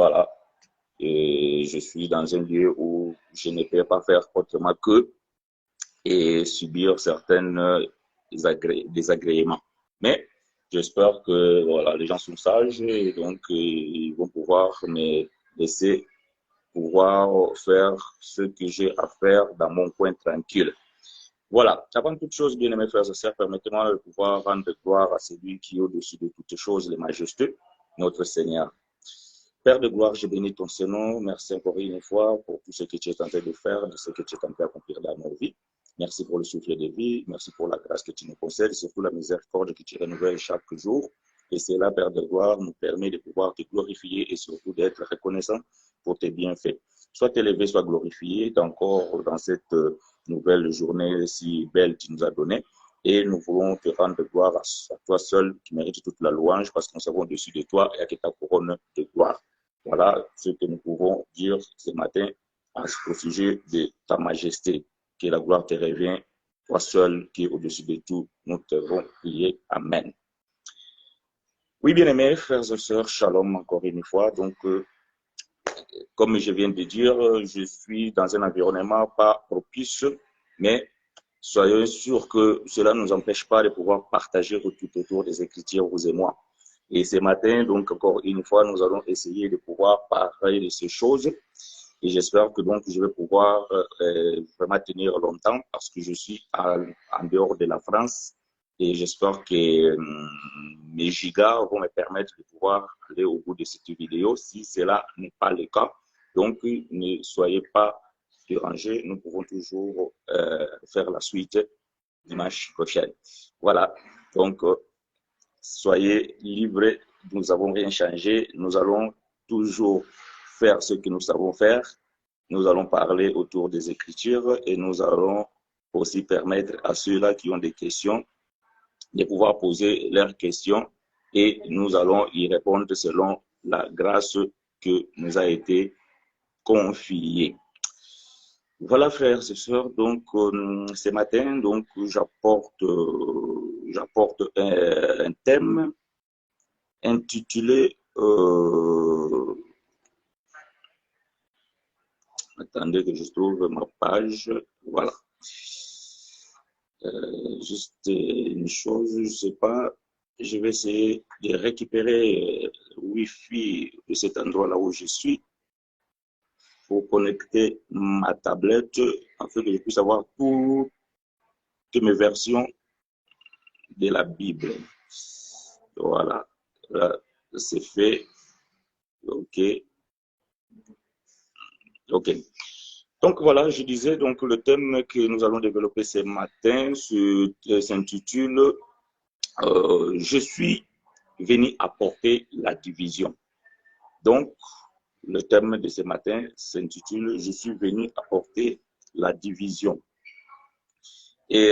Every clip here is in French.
Voilà. Et je suis dans un lieu où je ne peux pas faire autrement que et subir certaines désagréments. Mais j'espère que voilà, les gens sont sages et donc ils vont pouvoir me laisser pouvoir faire ce que j'ai à faire dans mon coin tranquille. Voilà, avant toute chose, bien aimés frères et sœurs, permettez-moi de pouvoir rendre gloire à celui qui est au-dessus de toutes choses, le majestueux, notre Seigneur. Père de gloire, je bénis ton Seigneur. Merci encore une fois pour tout ce que tu es en train de faire, de ce que tu es en train d'accomplir dans nos vies. Merci pour le souffle de vie, merci pour la grâce que tu nous concèdes, surtout la miséricorde que tu renouvelles chaque jour. Et cela, Père de gloire, nous permet de pouvoir te glorifier et surtout d'être reconnaissant pour tes bienfaits. Sois élevé, sois glorifié encore dans cette nouvelle journée si belle que tu nous as donnée. Et nous voulons te rendre gloire à toi seul qui mérite toute la louange parce que nous savons au-dessus de toi et à ta couronne de gloire. Voilà ce que nous pouvons dire ce matin au sujet de ta majesté. Que la gloire te revient, toi seul qui est au-dessus de tout. Nous t'avons prié. Amen. Oui, bien-aimés, frères et sœurs, shalom encore une fois. Donc, comme je viens de dire, je suis dans un environnement pas propice, mais soyez sûrs que cela ne nous empêche pas de pouvoir partager tout autour des Écritures, vous et moi. Et ce matin, donc, encore une fois, nous allons essayer de pouvoir parler de ces choses. Et j'espère que donc je vais pouvoir vraiment tenir longtemps parce que je suis en dehors de la France et j'espère que mes gigas vont me permettre de pouvoir aller au bout de cette vidéo si cela n'est pas le cas. Donc, ne soyez pas dérangés, nous pouvons toujours faire la suite dimanche prochain. Voilà, donc soyez libres, nous n'avons rien changé, nous allons toujours faire ce que nous savons faire. Nous allons parler autour des Écritures et nous allons aussi permettre à ceux-là qui ont des questions de pouvoir poser leurs questions et nous allons y répondre selon la grâce que nous a été confiée. Voilà, frères et sœurs, donc ce matin, donc j'apporte un thème intitulé attendez que je trouve ma page. Voilà. Juste une chose, je ne sais pas. Je vais essayer de récupérer le Wi-Fi de cet endroit-là où je suis pour connecter ma tablette afin que je puisse avoir toutes mes versions de la Bible. Voilà. Là, c'est fait. OK. OK. Donc voilà, je disais, donc le thème que nous allons développer ce matin s'intitule Je suis venu apporter la division. Donc, le thème de ce matin s'intitule Je suis venu apporter la division. Et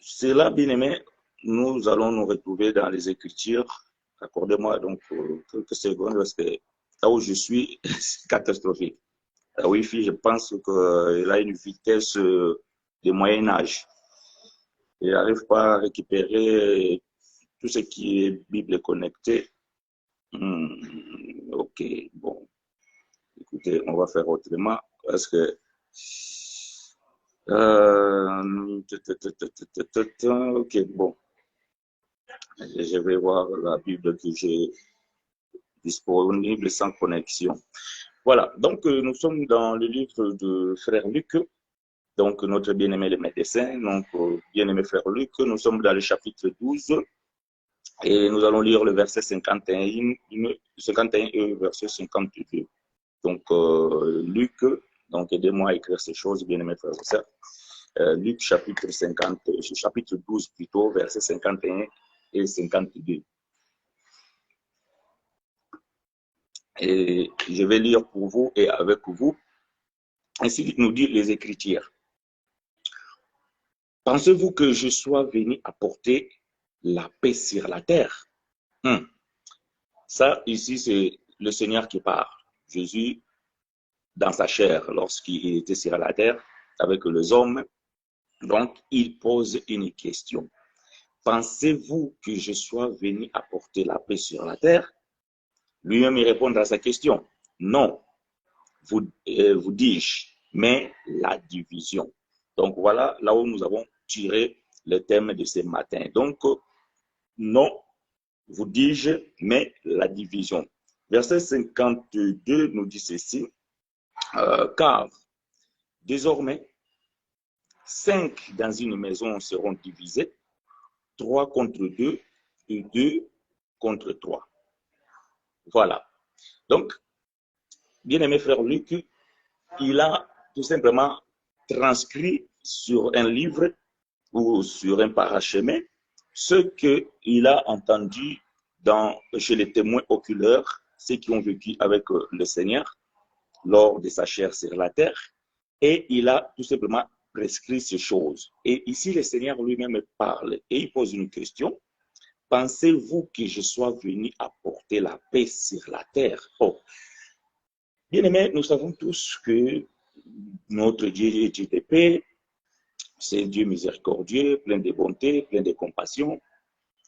c'est là, bien aimé, nous allons nous retrouver dans les Écritures. Accordez-moi donc quelques secondes parce que là où je suis, c'est catastrophique. La Wi-Fi, je pense qu'elle a une vitesse de moyen âge. Il n'arrive pas à récupérer tout ce qui est Bible connecté. Ok, bon. Écoutez, on va faire autrement parce que ok, bon. Je vais voir la Bible que j'ai disponible sans connexion. Voilà, donc nous sommes dans le livre de Frère Luc. Donc, notre bien-aimé le médecin, donc bien-aimé frère Luc, nous sommes dans le chapitre 12 et nous allons lire le verset 51 et le verset 52. Donc, Luc, donc aidez-moi à écrire ces choses, bien-aimé frères et sœurs. Luc chapitre 12 plutôt, verset 51 et 52. Et je vais lire pour vous et avec vous, ainsi nous dit les Écritures. Pensez-vous que je sois venu apporter la paix sur la terre? Ça, ici, c'est le Seigneur qui parle. Jésus, dans sa chair, lorsqu'il était sur la terre avec les hommes, donc il pose une question. Pensez-vous que je sois venu apporter la paix sur la terre? Lui-même, il répond à sa question. Non, vous dis-je, mais la division. Donc voilà là où nous avons tiré le thème de ce matin. Donc, non, vous dis-je, mais la division. Verset 52 nous dit ceci, car désormais, 5 dans une maison seront divisés, 3 contre 2 et 2 contre 3. Voilà. Donc, bien-aimé frère Luc, il a tout simplement transcrit sur un livre ou sur un parchemin ce qu'il a entendu chez les témoins oculaires, ceux qui ont vécu avec le Seigneur lors de sa chair sur la terre, et il a tout simplement prescrit ces choses. Et ici, le Seigneur lui-même parle et il pose une question. Pensez-vous que je sois venu apporter la paix sur la terre? Oh. Bien-aimés, nous savons tous que notre Dieu est Dieu de paix, c'est Dieu miséricordieux, plein de bonté, plein de compassion.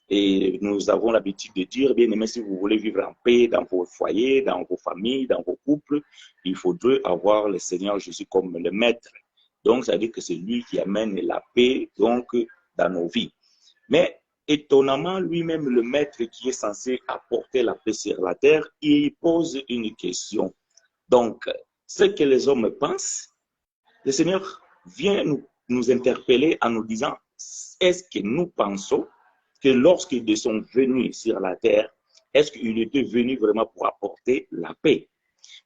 Et nous avons l'habitude de dire, bien aimé, si vous voulez vivre en paix dans vos foyers, dans vos familles, dans vos couples, il faudrait avoir le Seigneur Jésus comme le maître. Donc, ça veut dire que c'est lui qui amène la paix donc, dans nos vies. Mais étonnamment, lui-même, le maître qui est censé apporter la paix sur la terre, il pose une question. Donc, ce que les hommes pensent, le Seigneur vient nous interpeller en nous disant, est-ce que nous pensons que lorsqu'ils sont venus sur la terre, est-ce qu'il était venu vraiment pour apporter la paix?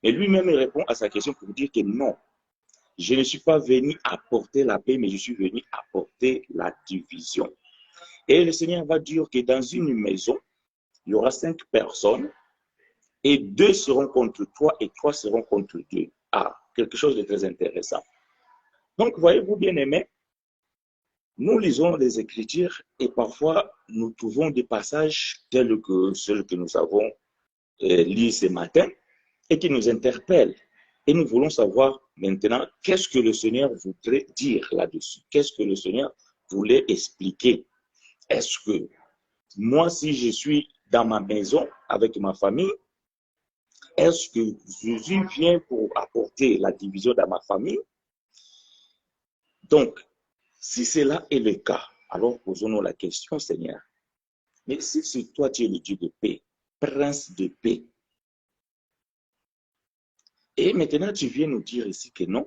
Mais lui-même répond à sa question pour dire que non, je ne suis pas venu apporter la paix, mais je suis venu apporter la division. Et le Seigneur va dire que dans une maison, il y aura 5 personnes et 2 seront contre 3 et 3 seront contre 2. Ah, quelque chose de très intéressant. Donc, voyez-vous, bien-aimés, nous lisons les Écritures et parfois nous trouvons des passages tels que ceux que nous avons lus ce matin et qui nous interpellent. Et nous voulons savoir maintenant qu'est-ce que le Seigneur voudrait dire là-dessus. Qu'est-ce que le Seigneur voulait expliquer. Est-ce que moi, si je suis dans ma maison avec ma famille, est-ce que Jésus vient pour apporter la division dans ma famille? Donc, si cela est le cas, alors posons-nous la question, Seigneur. Mais si c'est toi, tu es le Dieu de paix, prince de paix, et maintenant tu viens nous dire ici que non,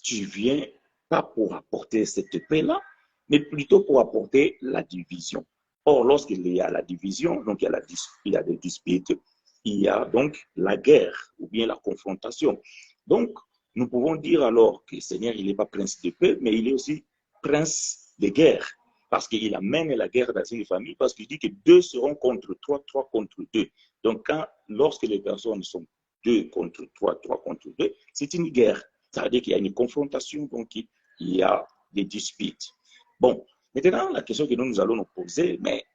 tu viens pas pour apporter cette paix-là, mais plutôt pour apporter la division. Or, lorsqu'il y a la division, donc il y a des disputes, il y a donc la guerre ou bien la confrontation. Donc, nous pouvons dire alors que le Seigneur, il n'est pas prince de paix, mais il est aussi prince de guerre. Parce qu'il amène la guerre dans une famille, parce qu'il dit que 2 seront contre 3, 3 contre 2. Donc, lorsque les personnes sont 2 contre 3, 3 contre 2, c'est une guerre. Ça veut dire qu'il y a une confrontation, donc il y a des disputes. Bon, maintenant, la question que nous allons nous poser, mais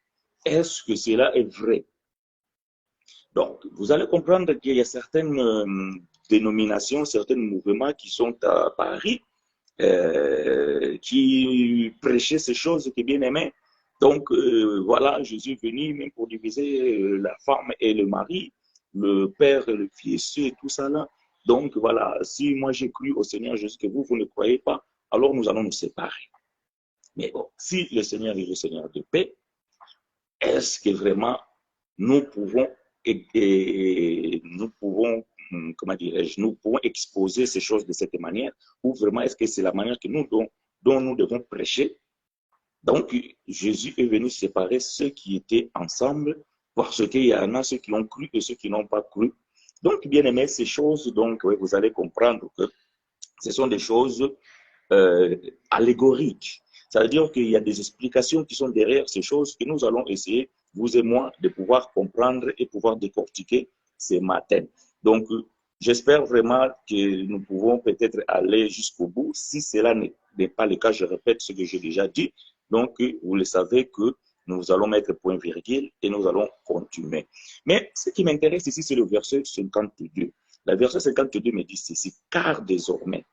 est-ce que cela est vrai? Donc, vous allez comprendre qu'il y a certaines dénominations, certains mouvements qui sont à Paris, qui prêchaient ces choses qui bien aimées. Donc, voilà, Jésus est venu même pour diviser la femme et le mari, le père et le fils et tout ça là. Donc, voilà, si moi j'ai cru au Seigneur Jésus que vous ne croyez pas, alors nous allons nous séparer. Mais bon, si le Seigneur est le Seigneur de paix, est-ce que vraiment nous pouvons, comment dirais-je, nous pouvons exposer ces choses de cette manière, ou vraiment est-ce que c'est la manière que dont nous devons prêcher? Donc, Jésus est venu séparer ceux qui étaient ensemble, parce qu'il y en a ceux qui ont cru et ceux qui n'ont pas cru. Donc, bien aimé, ces choses, donc, oui, vous allez comprendre que ce sont des choses allégoriques. Ça veut dire qu'il y a des explications qui sont derrière ces choses que nous allons essayer, vous et moi, de pouvoir comprendre et pouvoir décortiquer ce matin. Donc, j'espère vraiment que nous pouvons peut-être aller jusqu'au bout. Si cela n'est pas le cas, je répète ce que j'ai déjà dit. Donc, vous le savez que nous allons mettre point virgule et nous allons continuer. Mais ce qui m'intéresse ici, c'est le verset 52. Le verset 52 me dit ceci, car désormais,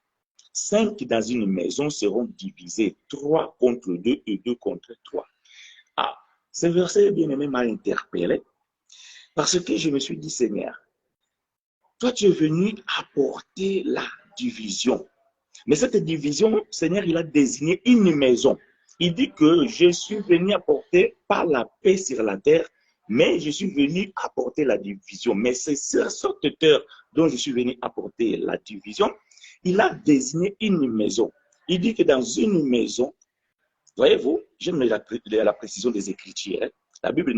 5 dans une maison seront divisés, 3 contre 2 et 2 contre 3. Ah, ce verset, bien aimé, m'a interpellé. Parce que je me suis dit, Seigneur, toi, tu es venu apporter la division. Mais cette division, Seigneur, il a désigné une maison. Il dit que je suis venu apporter pas la paix sur la terre, mais je suis venu apporter la division. Mais c'est cet auteur dont je suis venu apporter la division, il a désigné une maison. Il dit que dans une maison, voyez-vous, j'aime la précision des Écritures. Hein. La Bible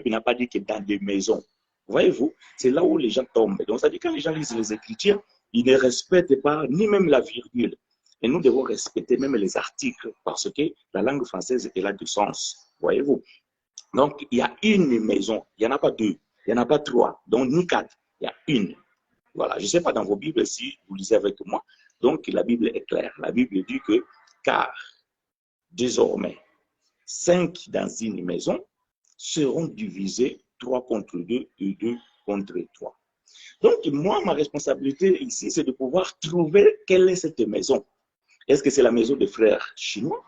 n'a pas dit que dans des maisons. Voyez-vous, c'est là où les gens tombent. Donc, ça dit que quand les gens lisent les Écritures, ils ne respectent pas ni même la virgule. Et nous devons respecter même les articles parce que la langue française est là du sens. Voyez-vous. Donc, il y a une maison. Il n'y en a pas deux. Il n'y en a pas trois. Donc, ni quatre. Il y a une. Voilà. Je ne sais pas dans vos Bibles si vous lisez avec moi. Donc, la Bible est claire. La Bible dit que, car désormais, 5 dans une maison seront divisés 3 contre 2 et 2 contre 3. Donc, moi, ma responsabilité ici, c'est de pouvoir trouver quelle est cette maison. Est-ce que c'est la maison des frères chinois?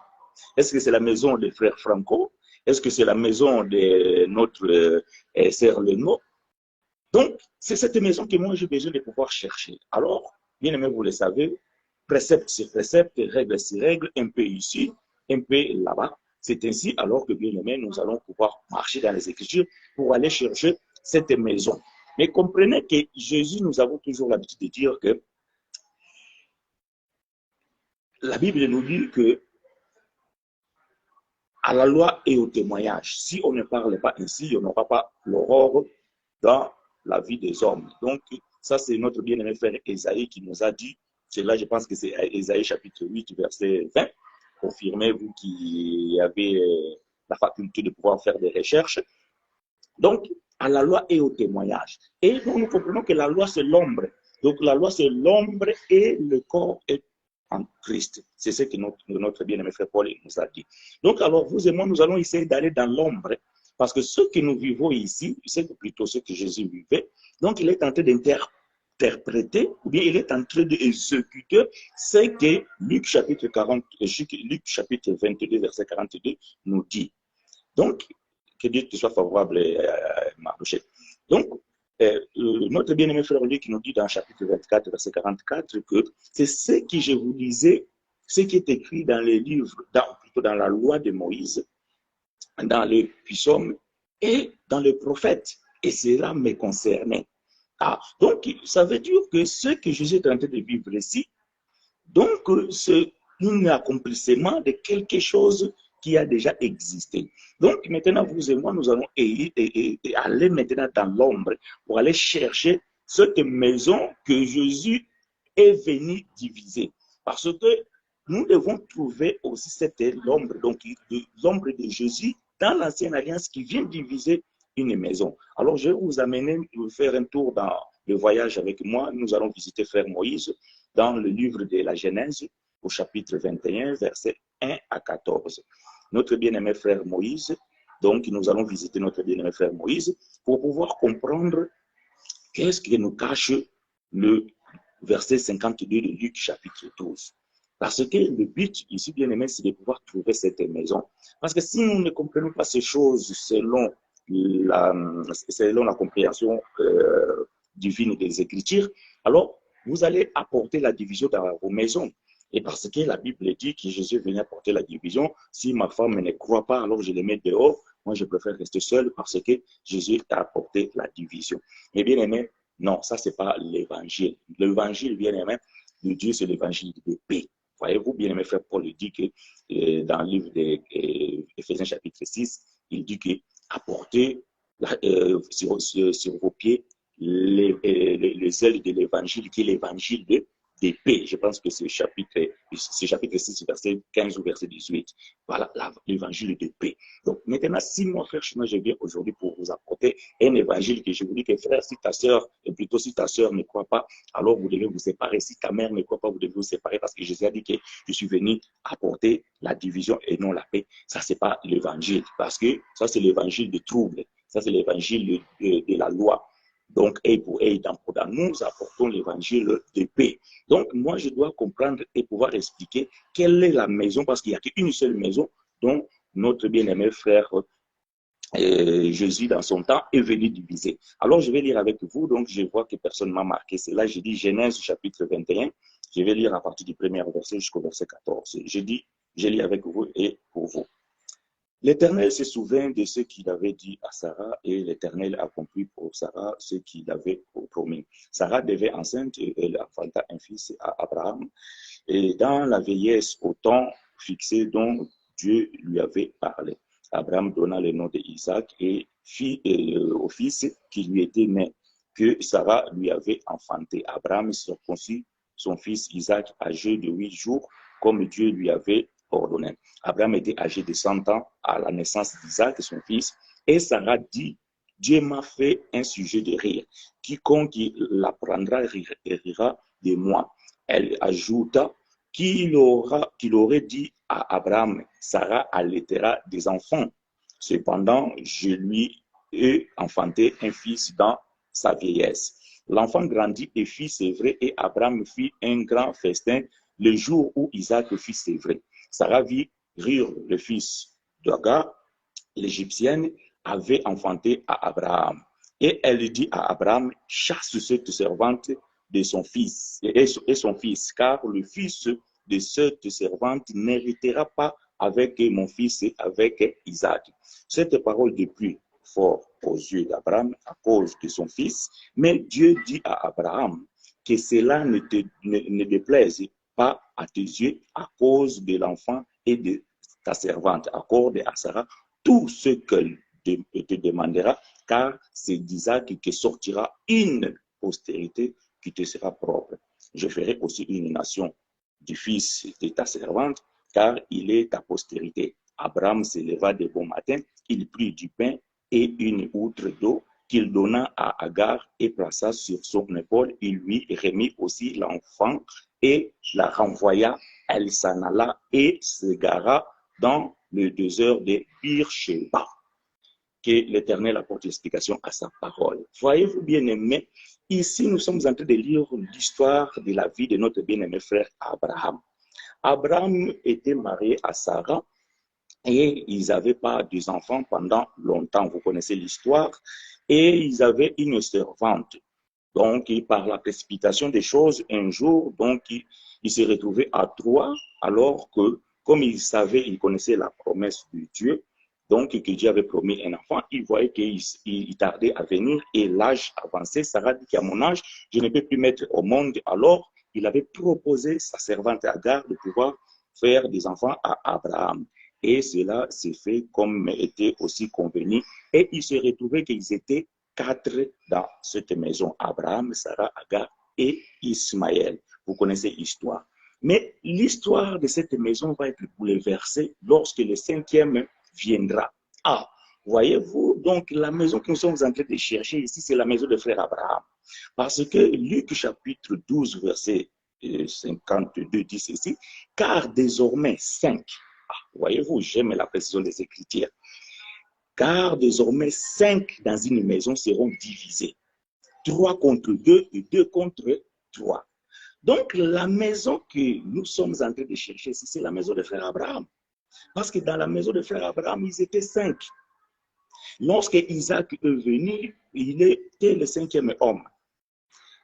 Est-ce que c'est la maison des frères Franco? Est-ce que c'est la maison de notre sœur Leno? Donc, c'est cette maison que moi, j'ai besoin de pouvoir chercher. Alors, bien aimé, vous le savez, précepte sur précepte, règle sur règle, un peu ici, un peu là-bas. C'est ainsi, alors que bien aimé, nous allons pouvoir marcher dans les Écritures pour aller chercher cette maison. Mais comprenez que Jésus, nous avons toujours l'habitude de dire que la Bible nous dit que à la loi et au témoignage, si on ne parle pas ainsi, on n'aura pas l'aurore dans la vie des hommes. Donc, ça, c'est notre bien-aimé frère Esaïe qui nous a dit, c'est là, je pense que c'est Esaïe chapitre 8, verset 20. Confirmez-vous qui avez la faculté de pouvoir faire des recherches. Donc, à la loi et au témoignage. Et nous comprenons que la loi, c'est l'ombre. Donc, la loi, c'est l'ombre et le corps est en Christ. C'est ce que notre bien-aimé frère Paul nous a dit. Donc, alors, vous et moi, nous allons essayer d'aller dans l'ombre. Parce que ce que nous vivons ici, c'est plutôt ce que Jésus vivait. Donc, il est en train d'interpréter, ou bien il est en train d'exécuter ce que Luc chapitre 22, verset 42 nous dit. Donc, que Dieu te soit favorable, Mardoché. Donc, notre bien-aimé frère Luc nous dit dans chapitre 24, verset 44, que c'est ce que je vous disais, ce qui est écrit dans les livres, plutôt dans la loi de Moïse, dans les psaumes et dans les prophètes. Et cela me concernait. Ah, donc, ça veut dire que ce que Jésus est en train de vivre ici, donc, c'est un accomplissement de quelque chose qui a déjà existé. Donc, maintenant, vous et moi, nous allons aller maintenant dans l'ombre pour aller chercher cette maison que Jésus est venu diviser. Parce que nous devons trouver aussi cette l'ombre, donc l'ombre de Jésus dans l'ancienne alliance qui vient diviser une maison. Alors, je vais vous amener, vous faire un tour dans le voyage avec moi. Nous allons visiter frère Moïse dans le livre de la Genèse, au chapitre 21, versets 1 à 14. Notre bien-aimé frère Moïse, donc nous allons visiter notre bien-aimé frère Moïse pour pouvoir comprendre qu'est-ce qui nous cache le verset 52 de Luc chapitre 12. Parce que le but ici, bien aimé, c'est de pouvoir trouver cette maison. Parce que si nous ne comprenons pas ces choses selon la compréhension divine des Écritures, alors vous allez apporter la division dans vos maisons. Et parce que la Bible dit que Jésus venait apporter la division, si ma femme ne croit pas, alors je les mets dehors. Moi, je préfère rester seul parce que Jésus a apporté la division. Mais bien aimé, non, ça, ce n'est pas l'évangile. L'évangile, bien aimé, de Dieu, c'est l'évangile de paix. Voyez-vous, bien aimé frère Paul dit que dans le livre d'Éphésiens chapitre 6, il dit que apportez sur vos pieds les ailes de l'évangile, qui est l'évangile de paix. Je pense que c'est chapitre 6, verset 15 ou verset 18. Voilà l'évangile de paix. Donc maintenant, si mon frère, moi je viens aujourd'hui pour vous apporter un évangile que je vous dis que frère, si ta sœur, et plutôt si ta sœur ne croit pas, alors vous devez vous séparer. Si ta mère ne croit pas, vous devez vous séparer parce que Jésus a dit que je suis venu apporter la division et non la paix. Ça, c'est pas l'évangile parce que ça, c'est l'évangile de trouble. Ça, c'est l'évangile de la loi. Donc, et pour nous apportons l'évangile de paix. Donc, moi, je dois comprendre et pouvoir expliquer quelle est la maison, parce qu'il n'y a qu'une seule maison dont notre bien-aimé frère Jésus, dans son temps, est venu diviser. Alors, je vais lire avec vous. Donc, je vois que personne ne m'a marqué. C'est là, j'ai dit Genèse chapitre 21. Je vais lire à partir du premier verset jusqu'au verset 14. Je lis avec vous et pour vous. L'Éternel se souvint de ce qu'il avait dit à Sarah et l'Éternel accomplit pour Sarah ce qu'il avait promis. Sarah devait enceinte et elle enfanta un fils à Abraham. Et dans la vieillesse au temps fixé dont Dieu lui avait parlé, Abraham donna le nom d'Isaac et fit au fils qui lui était né, que Sarah lui avait enfanté. Abraham circoncit son fils Isaac âgé de 8 jours, comme Dieu lui avait ordonné. Abraham était âgé de 100 ans à la naissance d'Isaac, son fils, et Sarah dit, Dieu m'a fait un sujet de rire. Quiconque l'apprendra rira de moi. Elle ajouta qu'il aurait dit à Abraham, Sarah allaitera des enfants. Cependant, je lui ai enfanté un fils dans sa vieillesse. L'enfant grandit et fit sévrer, et Abraham fit un grand festin le jour où Isaac fit sévrer. Sarah vit rire le fils d'Agar, l'Égyptienne, avait enfanté à Abraham. Et elle dit à Abraham, chasse cette servante de son fils et son fils, car le fils de cette servante n'héritera pas avec mon fils et avec Isaac. Cette parole de plus fort aux yeux d'Abraham à cause de son fils, mais Dieu dit à Abraham que cela ne déplaise pas à tes yeux à cause de l'enfant et de ta servante. Accorde à Sarah tout ce qu'elle te demandera, car c'est d'Isaac que sortira une postérité qui te sera propre. Je ferai aussi une nation du fils de ta servante, car il est ta postérité. Abraham se leva de bon matin, il prit du pain et une outre d'eau qu'il donna à Agar et plaça sur son épaule. Il lui remit aussi l'enfant et la renvoya. Elle s'en alla et se gara dans le désert de Beersheba. Que l'Éternel apporte l'explication à sa parole. Voyez-vous, bien-aimés, ici nous sommes en train de lire l'histoire de la vie de notre bien-aimé frère Abraham. Abraham était marié à Sarah et ils n'avaient pas des enfants pendant longtemps. Vous connaissez l'histoire. Et ils avaient une servante. Donc, par la précipitation des choses, un jour, donc, il s'est retrouvé à Troie, alors que, comme il savait, il connaissait la promesse de Dieu, donc que Dieu avait promis un enfant, il voyait qu'il tardait à venir et l'âge avançait. Sarah dit qu'à mon âge, je ne peux plus mettre au monde. Alors, il avait proposé sa servante Agar de pouvoir faire des enfants à Abraham. Et cela s'est fait comme était aussi convenu. Et il se retrouvait qu'ils étaient 4 dans cette maison. Abraham, Sarah, Agar et Ismaël. Vous connaissez l'histoire. Mais l'histoire de cette maison va être bouleversée lorsque le 5e viendra. Ah, voyez-vous, donc la maison que nous sommes en train de chercher ici, c'est la maison de frère Abraham. Parce que Luc chapitre 12, verset 52 dit ceci, car désormais 5, voyez-vous, j'aime la précision des Écritures, car désormais 5 dans une maison seront divisés. 3 contre 2 et 2 contre 3. Donc, la maison que nous sommes en train de chercher ici, c'est la maison de frère Abraham. Parce que dans la maison de frère Abraham, ils étaient 5. Lorsque Isaac est venu, il était le 5e homme.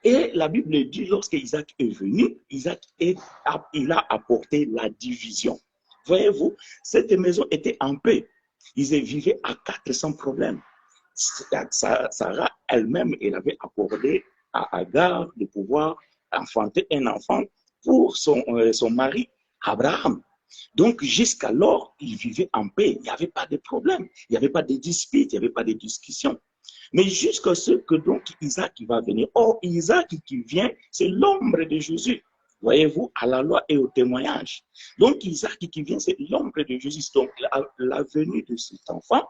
Et la Bible dit, lorsque Isaac est venu, il a apporté la division. Voyez-vous, cette maison était en paix. Ils vivaient à 4 sans problème. Sarah elle-même, elle avait accordé à Agar de pouvoir enfanter un enfant pour son mari, Abraham. Donc, jusqu'alors, ils vivaient en paix. Il n'y avait pas de problème. Il n'y avait pas de disputes, il n'y avait pas de discussions. Mais jusqu'à ce que donc Isaac va venir. Or, Isaac qui vient, c'est l'ombre de Jésus. Voyez-vous, à la loi et au témoignage. Donc, Isaac qui vient, c'est l'ombre de Jésus. Donc, la venue de cet enfant,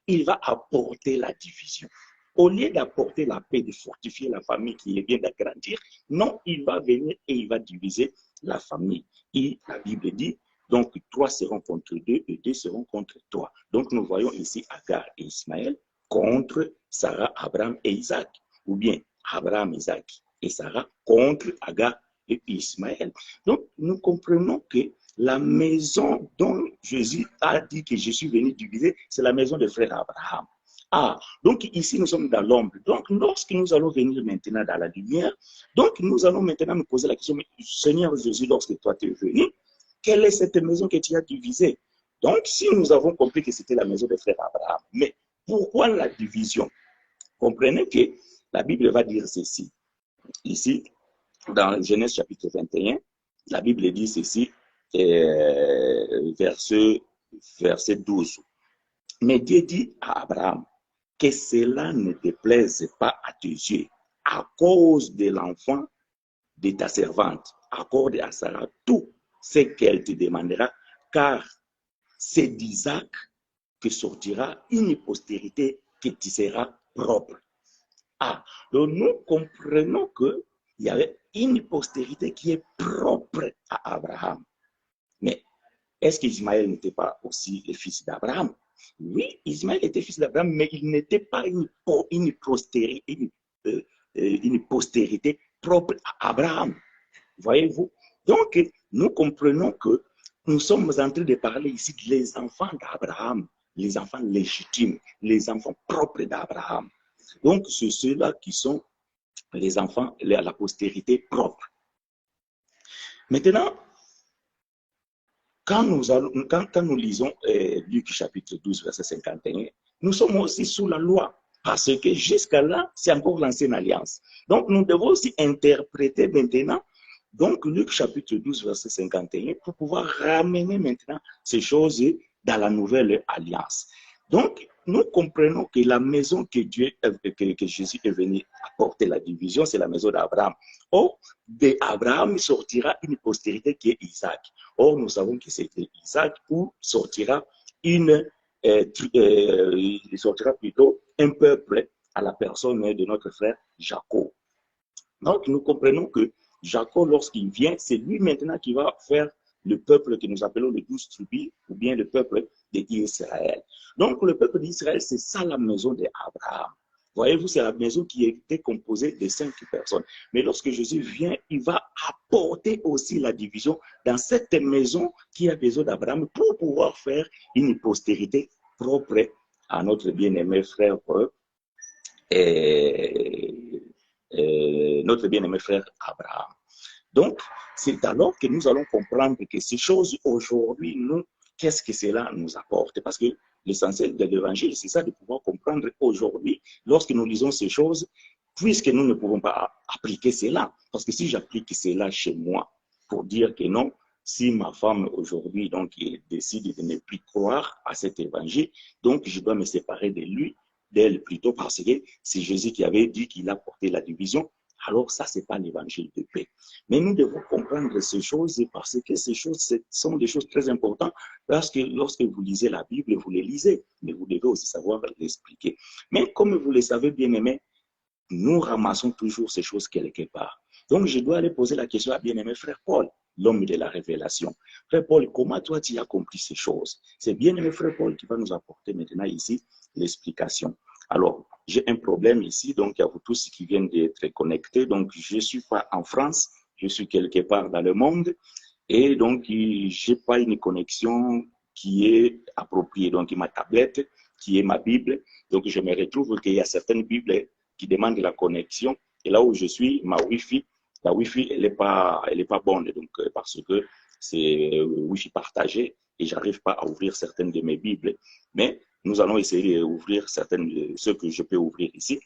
il va apporter la division. Au lieu d'apporter la paix, de fortifier la famille qui vient d'agrandir, non, il va venir et il va diviser la famille. Et la Bible dit, donc 3 seront contre 2 et 2 seront contre 3. Donc, nous voyons ici Agar et Ismaël contre Sarah, Abraham et Isaac. Ou bien Abraham, Isaac et Sarah contre Agar et Ismaël. Donc, nous comprenons que la maison dont Jésus a dit que je suis venu diviser, c'est la maison de frère Abraham. Ah, donc ici nous sommes dans l'ombre. Donc lorsque nous allons venir maintenant dans la lumière, donc nous allons maintenant nous poser la question, Seigneur Jésus, lorsque toi tu es venu, quelle est cette maison que tu as divisée? Donc si nous avons compris que c'était la maison de frère Abraham, mais pourquoi la division? Comprenez que la Bible va dire ceci. Ici, dans Genèse chapitre 21, la Bible dit ceci, verset 12. Mais Dieu dit à Abraham, que cela ne te plaise pas à tes yeux, à cause de l'enfant de ta servante. Accorde à Sarah tout ce qu'elle te demandera, car c'est d'Isaac que sortira une postérité qui te sera propre. Ah, donc nous comprenons qu'il y avait une postérité qui est propre à Abraham. Mais est-ce qu'Ismaël n'était pas aussi le fils d'Abraham? Oui, Ismaël était fils d'Abraham, mais il n'était pas une postérité propre à Abraham. Voyez-vous? Donc, nous comprenons que nous sommes en train de parler ici des enfants d'Abraham, les enfants légitimes, les enfants propres d'Abraham. Donc, c'est ceux-là qui sont les enfants, la postérité propre. Maintenant, quand nous lisons Luc chapitre 12, verset 51, nous sommes aussi sous la loi, parce que jusqu'à là, c'est encore l'ancienne alliance. Donc, nous devons aussi interpréter maintenant, donc Luc chapitre 12, verset 51, pour pouvoir ramener maintenant ces choses dans la nouvelle alliance. Donc, nous comprenons que la maison que Jésus est venu apporter la division, c'est la maison d'Abraham. Or, d'Abraham sortira une postérité qui est Isaac. Or, nous savons que c'est Isaac où sortira sortira plutôt un peuple à la personne de notre frère Jacob. Donc, nous comprenons que Jacob, lorsqu'il vient, c'est lui maintenant qui va faire le peuple que nous appelons les 12 tribus, ou bien le peuple d'Israël. Donc, le peuple d'Israël, c'est ça la maison d'Abraham. Voyez-vous, c'est la maison qui était composée de 5 personnes. Mais lorsque Jésus vient, il va apporter aussi la division dans cette maison qui a besoin d'Abraham pour pouvoir faire une postérité propre à notre bien-aimé frère notre bien-aimé frère Abraham. Donc, c'est alors que nous allons comprendre que ces choses aujourd'hui, nous, qu'est-ce que cela nous apporte? Parce que l'essentiel de l'évangile, c'est ça de pouvoir comprendre aujourd'hui, lorsque nous lisons ces choses, puisque nous ne pouvons pas appliquer cela. Parce que si j'applique cela chez moi, pour dire que non, si ma femme aujourd'hui donc décide de ne plus croire à cet évangile, donc je dois me séparer de lui, d'elle plutôt, parce que c'est Jésus qui avait dit qu'il a porté la division. Alors ça, ce n'est pas l'évangile de paix. Mais nous devons comprendre ces choses parce que ces choses sont des choses très importantes parce que lorsque vous lisez la Bible, vous les lisez, mais vous devez aussi savoir l'expliquer. Mais comme vous le savez bien aimé, nous ramassons toujours ces choses quelque part. Donc je dois aller poser la question à bien-aimé frère Paul, l'homme de la révélation. Frère Paul, comment toi tu as compris ces choses? C'est bien-aimé frère Paul qui va nous apporter maintenant ici l'explication. Alors, j'ai un problème ici, donc il y a vous tous qui viennent d'être connectés. Donc, je ne suis pas en France, je suis quelque part dans le monde et donc, je n'ai pas une connexion qui est appropriée. Donc, ma tablette, qui est ma Bible, donc je me retrouve qu'il y a certaines Bibles qui demandent la connexion. Et là où je suis, ma Wi-Fi, la Wi-Fi, elle n'est pas bonne, donc, parce que c'est Wi-Fi partagé et je n'arrive pas à ouvrir certaines de mes Bibles. Mais nous allons essayer d'ouvrir certaines de ceux que je peux ouvrir ici.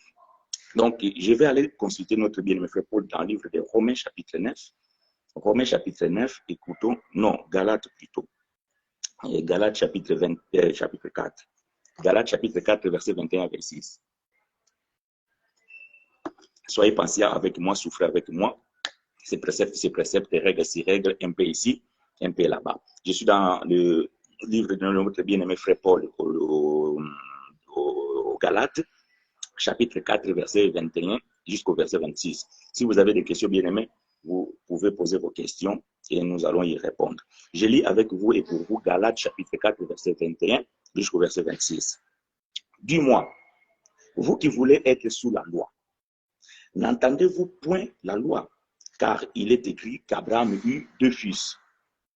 Donc, je vais aller consulter notre bien-aimé frère Paul dans le livre de Romains chapitre 9. Romains chapitre 9, écoutons, non, Galates plutôt. Galates chapitre 4. Galates chapitre 4, verset 21 à 26. Soyez patients avec moi, souffrez avec moi. Ces préceptes, règles, ces règles, un peu ici, un peu là-bas. Je suis dans le livre de notre bien-aimé frère Paul au Galates, chapitre 4, verset 21 jusqu'au verset 26. Si vous avez des questions, bien-aimés, vous pouvez poser vos questions et nous allons y répondre. Je lis avec vous et pour vous Galates, chapitre 4, verset 21 jusqu'au verset 26. Dis-moi, vous qui voulez être sous la loi, n'entendez-vous point la loi? Car il est écrit qu'Abraham eut 2 fils.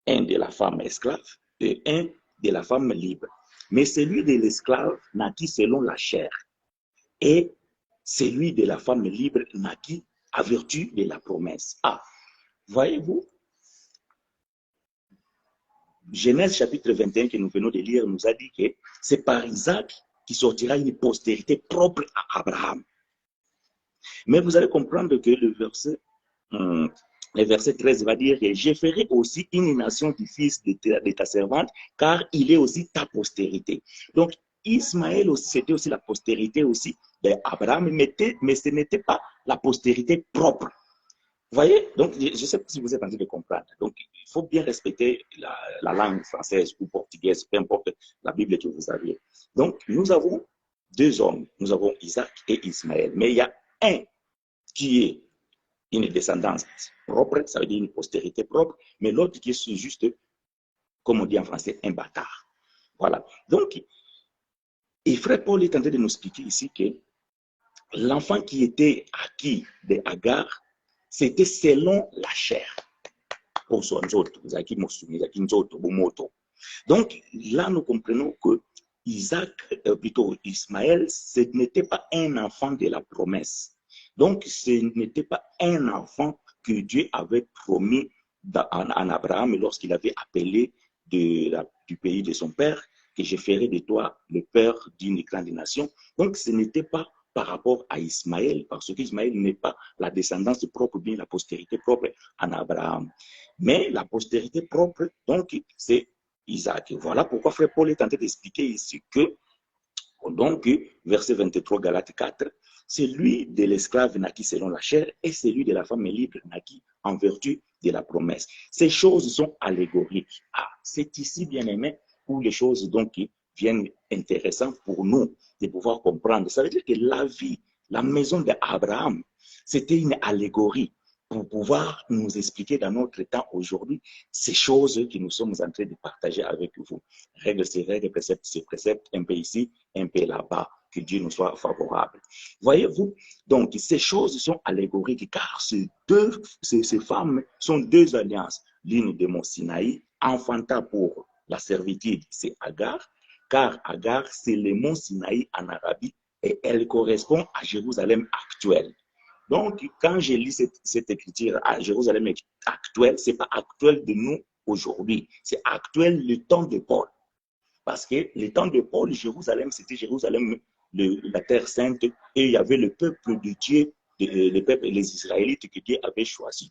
un de la femme esclave et un de la femme libre. Mais celui de l'esclave naquit selon la chair et celui de la femme libre naquit à vertu de la promesse. Ah, voyez-vous, Genèse chapitre 21 que nous venons de lire nous a dit que c'est par Isaac qui sortira une postérité propre à Abraham. Mais vous allez comprendre que le verset 13 va dire que je ferai aussi une nation du fils de ta servante, car il est aussi ta postérité. Donc, Ismaël aussi, c'était aussi la postérité aussi d'Abraham, mais ce n'était pas la postérité propre. Vous voyez? Donc, je ne sais pas si vous êtes en train de comprendre. Donc, il faut bien respecter la langue française ou portugaise, peu importe la Bible que vous avez. Donc, nous avons deux hommes. Nous avons Isaac et Ismaël. Mais il y a un qui est une descendance propre, ça veut dire une postérité propre, mais l'autre qui est juste, comme on dit en français, un bâtard. Voilà. Donc, et frère Paul est en train de nous expliquer ici que l'enfant qui était acquis de Agar, c'était selon la chair. Donc, là, nous comprenons que Isaac, plutôt Ismaël, ce n'était pas un enfant de la promesse. Donc, ce n'était pas un enfant que Dieu avait promis en Abraham lorsqu'il avait appelé du pays de son père, que je ferai de toi le père d'une grande nation. Donc, ce n'était pas par rapport à Ismaël, parce qu'Ismaël n'est pas la descendance propre, bien la postérité propre en Abraham. Mais la postérité propre, donc, c'est Isaac. Voilà pourquoi frère Paul est tenté d'expliquer ici que, donc, verset 23, Galates 4, celui de l'esclave naquit selon la chair et celui de la femme libre naquit en vertu de la promesse. Ces choses sont allégoriques. Ah, c'est ici, bien aimé, où les choses donc viennent intéressantes pour nous de pouvoir comprendre. Ça veut dire que la vie, la maison d'Abraham, c'était une allégorie pour pouvoir nous expliquer dans notre temps aujourd'hui ces choses que nous sommes en train de partager avec vous. Règles, c'est règles, préceptes, c'est préceptes, un peu ici, un peu là-bas. Que Dieu nous soit favorable. Voyez-vous, donc ces choses sont allégoriques car ces femmes sont deux alliances. L'une de Mont Sinaï, enfanta pour la servitude, c'est Agar, car Agar, c'est le Mont Sinaï en Arabie et elle correspond à Jérusalem actuelle. Donc, quand je lis cette écriture à Jérusalem actuelle, ce n'est pas actuel de nous aujourd'hui, c'est actuel le temps de Paul. Parce que le temps de Paul, Jérusalem, c'était Jérusalem, la terre sainte, et il y avait le peuple de Dieu, le peuple, les Israélites que Dieu avait choisi.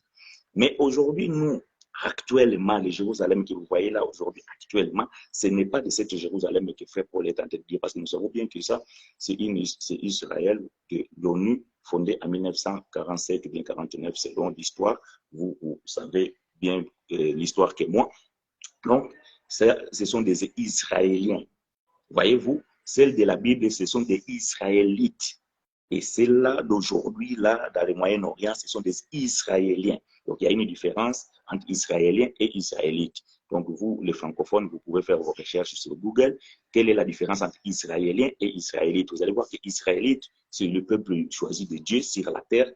Mais aujourd'hui, nous, actuellement, le Jérusalem que vous voyez là aujourd'hui, actuellement, ce n'est pas de cette Jérusalem que frère Paul est en train de dire, parce que nous savons bien que ça, c'est Israël de l'ONU, fondée en 1947 ou bien 49, selon l'histoire. Vous savez bien l'histoire que moi. Donc, ce sont des Israéliens. Voyez-vous, celles de la Bible, ce sont des Israélites. Et celles-là d'aujourd'hui, là, dans le Moyen-Orient, ce sont des Israéliens. Donc, il y a une différence entre Israéliens et Israélites. Donc, vous, les francophones, vous pouvez faire vos recherches sur Google. Quelle est la différence entre Israéliens et Israélites? Vous allez voir que Israélites, c'est le peuple choisi de Dieu sur la terre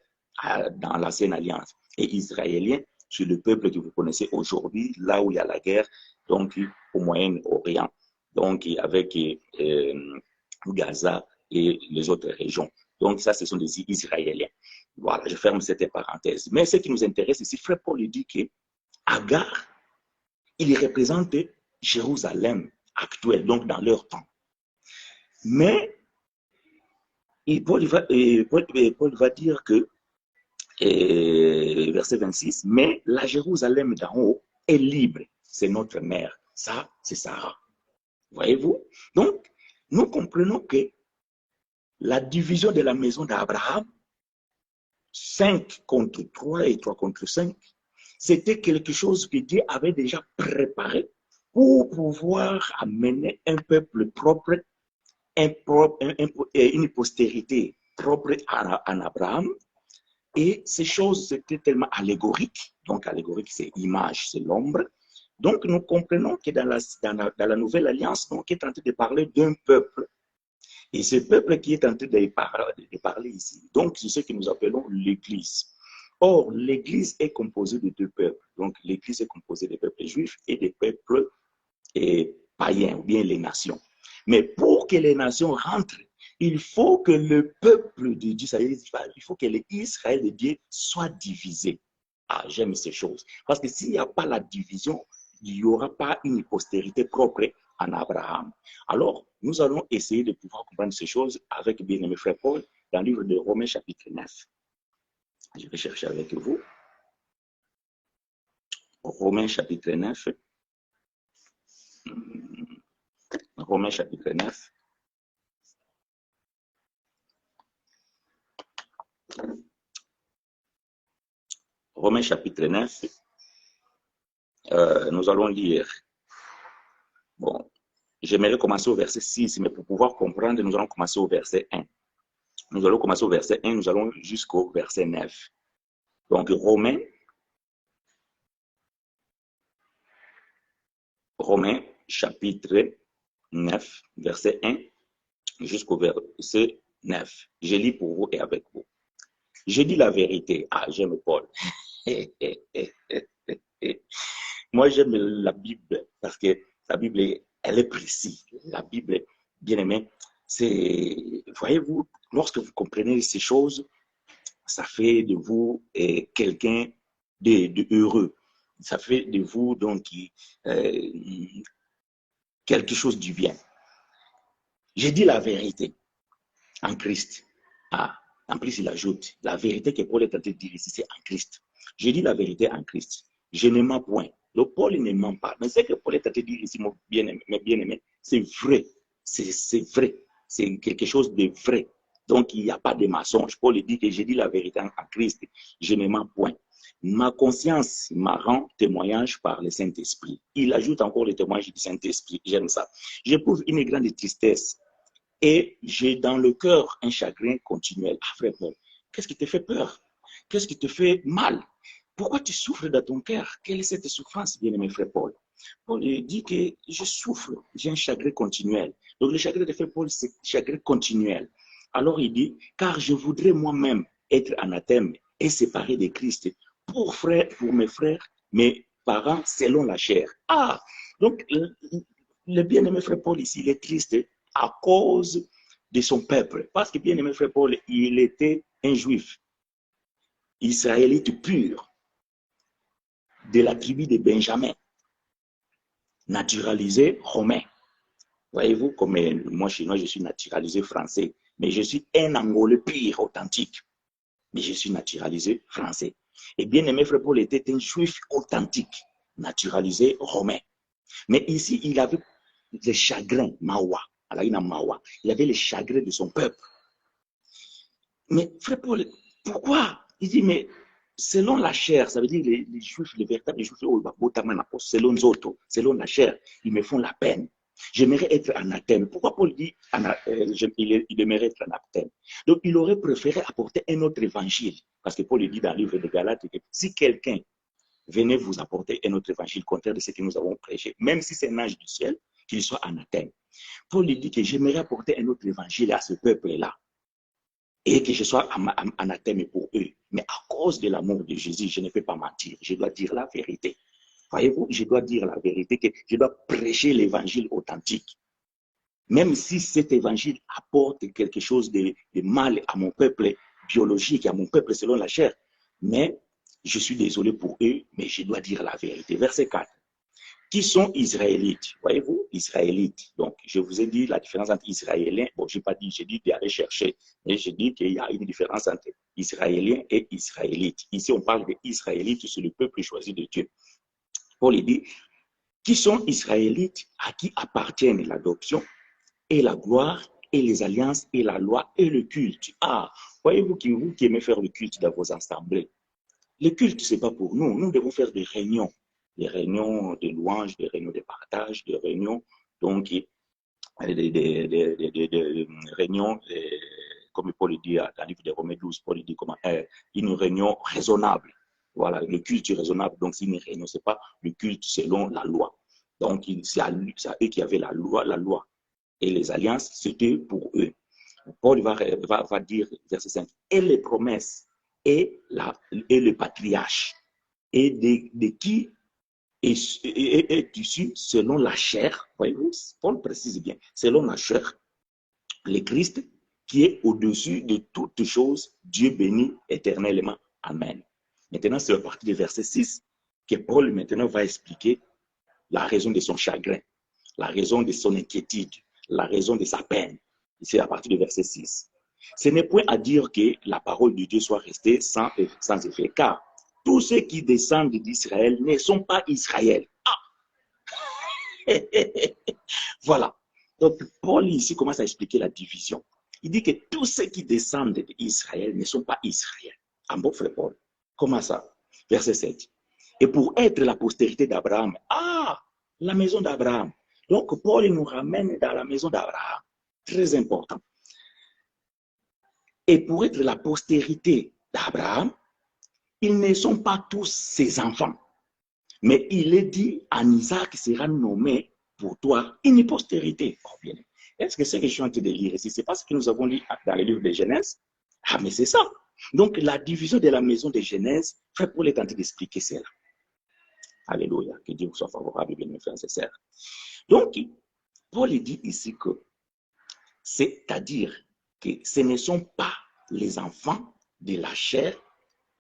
dans l'Ancienne Alliance. Et Israéliens, c'est le peuple que vous connaissez aujourd'hui, là où il y a la guerre, donc au Moyen-Orient, donc avec Gaza et les autres régions. Donc ça, ce sont des Israéliens. Voilà, je ferme cette parenthèse. Mais ce qui nous intéresse ici, frère Paul dit que Agar, il représente Jérusalem actuelle, donc dans leur temps. Mais Paul va dire que, verset 26, mais la Jérusalem d'en haut est libre, c'est notre mère. Ça, c'est Sarah. Voyez-vous? Donc, nous comprenons que la division de la maison d'Abraham, 5 contre 3 et 3 contre 5, c'était quelque chose que Dieu avait déjà préparé pour pouvoir amener un peuple propre, une postérité propre en Abraham. Et ces choses, c'était tellement allégorique. Donc, allégorique, c'est image, c'est l'ombre. Donc, nous comprenons que dans la nouvelle alliance, on est en train de parler d'un peuple. Et ce peuple qui est en train de parler ici, donc c'est ce que nous appelons l'Église. Or, l'Église est composée de deux peuples. Donc, l'Église est composée des peuples juifs et des peuples païens, ou bien les nations. Mais pour que les nations rentrent, il faut que le peuple de Dieu, il faut que l'Israël de Dieu soit divisé. Ah, j'aime ces choses. Parce que s'il n'y a pas la division, il n'y aura pas une postérité propre en Abraham. Alors, nous allons essayer de pouvoir comprendre ces choses avec bien-aimé frère Paul dans le livre de Romains chapitre 9. Je vais chercher avec vous. Romains chapitre 9. Romains chapitre 9. Romains chapitre 9. Nous allons lire. Bon, j'aimerais commencer au verset 6, mais pour pouvoir comprendre, nous allons commencer au verset 1. Nous allons commencer au verset 1, nous allons jusqu'au verset 9. Donc, Romains chapitre 9, verset 1 jusqu'au verset 9. Je lis pour vous et avec vous. Je dis la vérité. Ah, j'aime Paul. Moi, j'aime la Bible parce que la Bible, elle est précise. La Bible, bien aimé, c'est, voyez-vous, lorsque vous comprenez ces choses, ça fait de vous quelqu'un de heureux. Ça fait de vous donc quelque chose du bien. J'ai dit la vérité en Christ. Ah, en plus, il ajoute la vérité que Paul est en train de dire ici, c'est en Christ. J'ai dit la vérité en Christ. Je ne mens point. Donc, Paul ne ment pas. Mais ce que Paul est en train de dire ici, mon bien-aimé, c'est vrai. C'est vrai. C'est quelque chose de vrai. Donc, il n'y a pas de mensonge. Paul dit que j'ai dit la vérité en Christ. Je ne mens point. Ma conscience m'a rend témoignage par le Saint-Esprit. Il ajoute encore le témoignage du Saint-Esprit. J'aime ça. J'éprouve une grande tristesse et j'ai dans le cœur un chagrin continuel. Ah, frère Paul, qu'est-ce qui te fait peur? Qu'est-ce qui te fait mal? Pourquoi tu souffres dans ton cœur? Quelle est cette souffrance, bien-aimé frère Paul? Paul dit que je souffre, j'ai un chagrin continuel. Donc le chagrin de frère Paul, c'est chagrin continuel. Alors il dit, car je voudrais moi-même être anathème et séparé de Christ pour mes frères, mes parents selon la chair. Ah, donc le bien-aimé frère Paul ici, il est triste à cause de son peuple. Parce que bien-aimé frère Paul, il était un juif, israélite pur, de la tribu de Benjamin, naturalisé romain. Voyez-vous, comme moi, chez moi, je suis naturalisé français, mais je suis un Angolais pur, authentique. Mais je suis naturalisé français. Et bien-aimé frère Paul était un juif authentique, naturalisé romain. Mais ici, il avait les chagrins, Mawa. Il avait les chagrins de son peuple. Mais frère Paul, pourquoi? Il dit, mais selon la chair, ça veut dire les juifs, les véritables juifs, selon Zoto, selon la chair, ils me font la peine. J'aimerais être anathème. Pourquoi Paul dit il aimerait être anathème? Donc, il aurait préféré apporter un autre évangile. Parce que Paul dit dans le livre de Galates que si quelqu'un venait vous apporter un autre évangile contraire de ce que nous avons prêché, même si c'est un ange du ciel, qu'il soit anathème. Paul dit que j'aimerais apporter un autre évangile à ce peuple-là et que je sois anathème pour eux. Mais à cause de l'amour de Jésus, je ne peux pas mentir. Je dois dire la vérité. Voyez-vous, je dois dire la vérité, que je dois prêcher l'évangile authentique. Même si cet évangile apporte quelque chose de mal à mon peuple biologique, à mon peuple selon la chair. Mais je suis désolé pour eux, mais je dois dire la vérité. Verset 4. Qui sont israélites? Voyez-vous, israélites. Donc, je vous ai dit la différence entre israéliens. Bon, je n'ai pas dit, j'ai dit d'aller chercher. Mais j'ai dit qu'il y a une différence entre israéliens et israélites. Ici, on parle d'israélites, c'est le peuple choisi de Dieu. Paul dit, qui sont israélites, à qui appartiennent l'adoption et la gloire et les alliances et la loi et le culte. Ah, voyez-vous qui aimez faire le culte dans vos assemblées. Le culte, ce n'est pas pour nous. Nous devons faire des réunions de louanges, des réunions de partage, des réunions, donc, des réunions, comme Paul dit dans le livre de Romains 12, Paul dit comment, une réunion raisonnable. Voilà, le culte raisonnable, donc c'est une réunion, ce n'est pas le culte selon la loi. Donc, c'est à eux qui avaient la loi. Et les alliances, c'était pour eux. Paul va dire, verset 5, et les promesses et le patriarche, et de qui est issu selon la chair. Voyez-vous, Paul précise bien, selon la chair, le Christ qui est au-dessus de toutes choses, Dieu béni éternellement. Amen. Maintenant, c'est à partir du verset 6 que Paul maintenant va expliquer la raison de son chagrin, la raison de son inquiétude, la raison de sa peine. C'est à partir du verset 6. Ce n'est point à dire que la parole de Dieu soit restée sans effet, car tous ceux qui descendent d'Israël ne sont pas Israël. Ah! Voilà. Donc, Paul ici commence à expliquer la division. Il dit que tous ceux qui descendent d'Israël ne sont pas Israël. Ah bon, frère Paul. Comment ça? Verset 7. Et pour être la postérité d'Abraham, la maison d'Abraham. Donc, Paul nous ramène dans la maison d'Abraham. Très important. Et pour être la postérité d'Abraham, ils ne sont pas tous ses enfants. Mais il est dit, en Isaac sera nommé pour toi une postérité. Oh, bien. Est-ce que ce que je suis en train de lire ici, ce n'est pas ce que nous avons lu dans le livre de Genèse? Ah, mais c'est ça. Donc, la division de la maison de Genèse, frère Paul est en train d'expliquer cela. Alléluia. Que Dieu vous soit favorable, bien mes frères et sœurs. Donc, Paul dit ici que, c'est-à-dire que ce ne sont pas les enfants de la chair,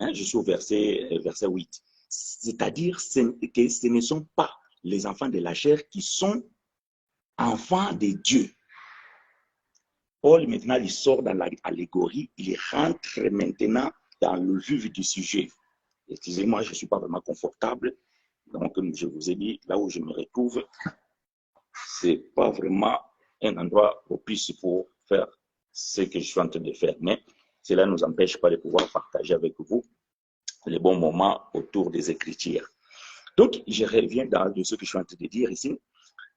je suis au verset 8, c'est-à-dire que ce ne sont pas les enfants de la chair qui sont enfants de Dieu. Paul, maintenant, il sort dans l'allégorie, il rentre maintenant dans le vif du sujet. Excusez-moi, je ne suis pas vraiment confortable. Donc, comme je vous ai dit, là où je me retrouve, ce n'est pas vraiment un endroit propice pour faire ce que je suis en train de faire. Mais cela ne nous empêche pas de pouvoir partager avec vous les bons moments autour des Écritures. Donc, je reviens dans ce que je suis en train de dire ici.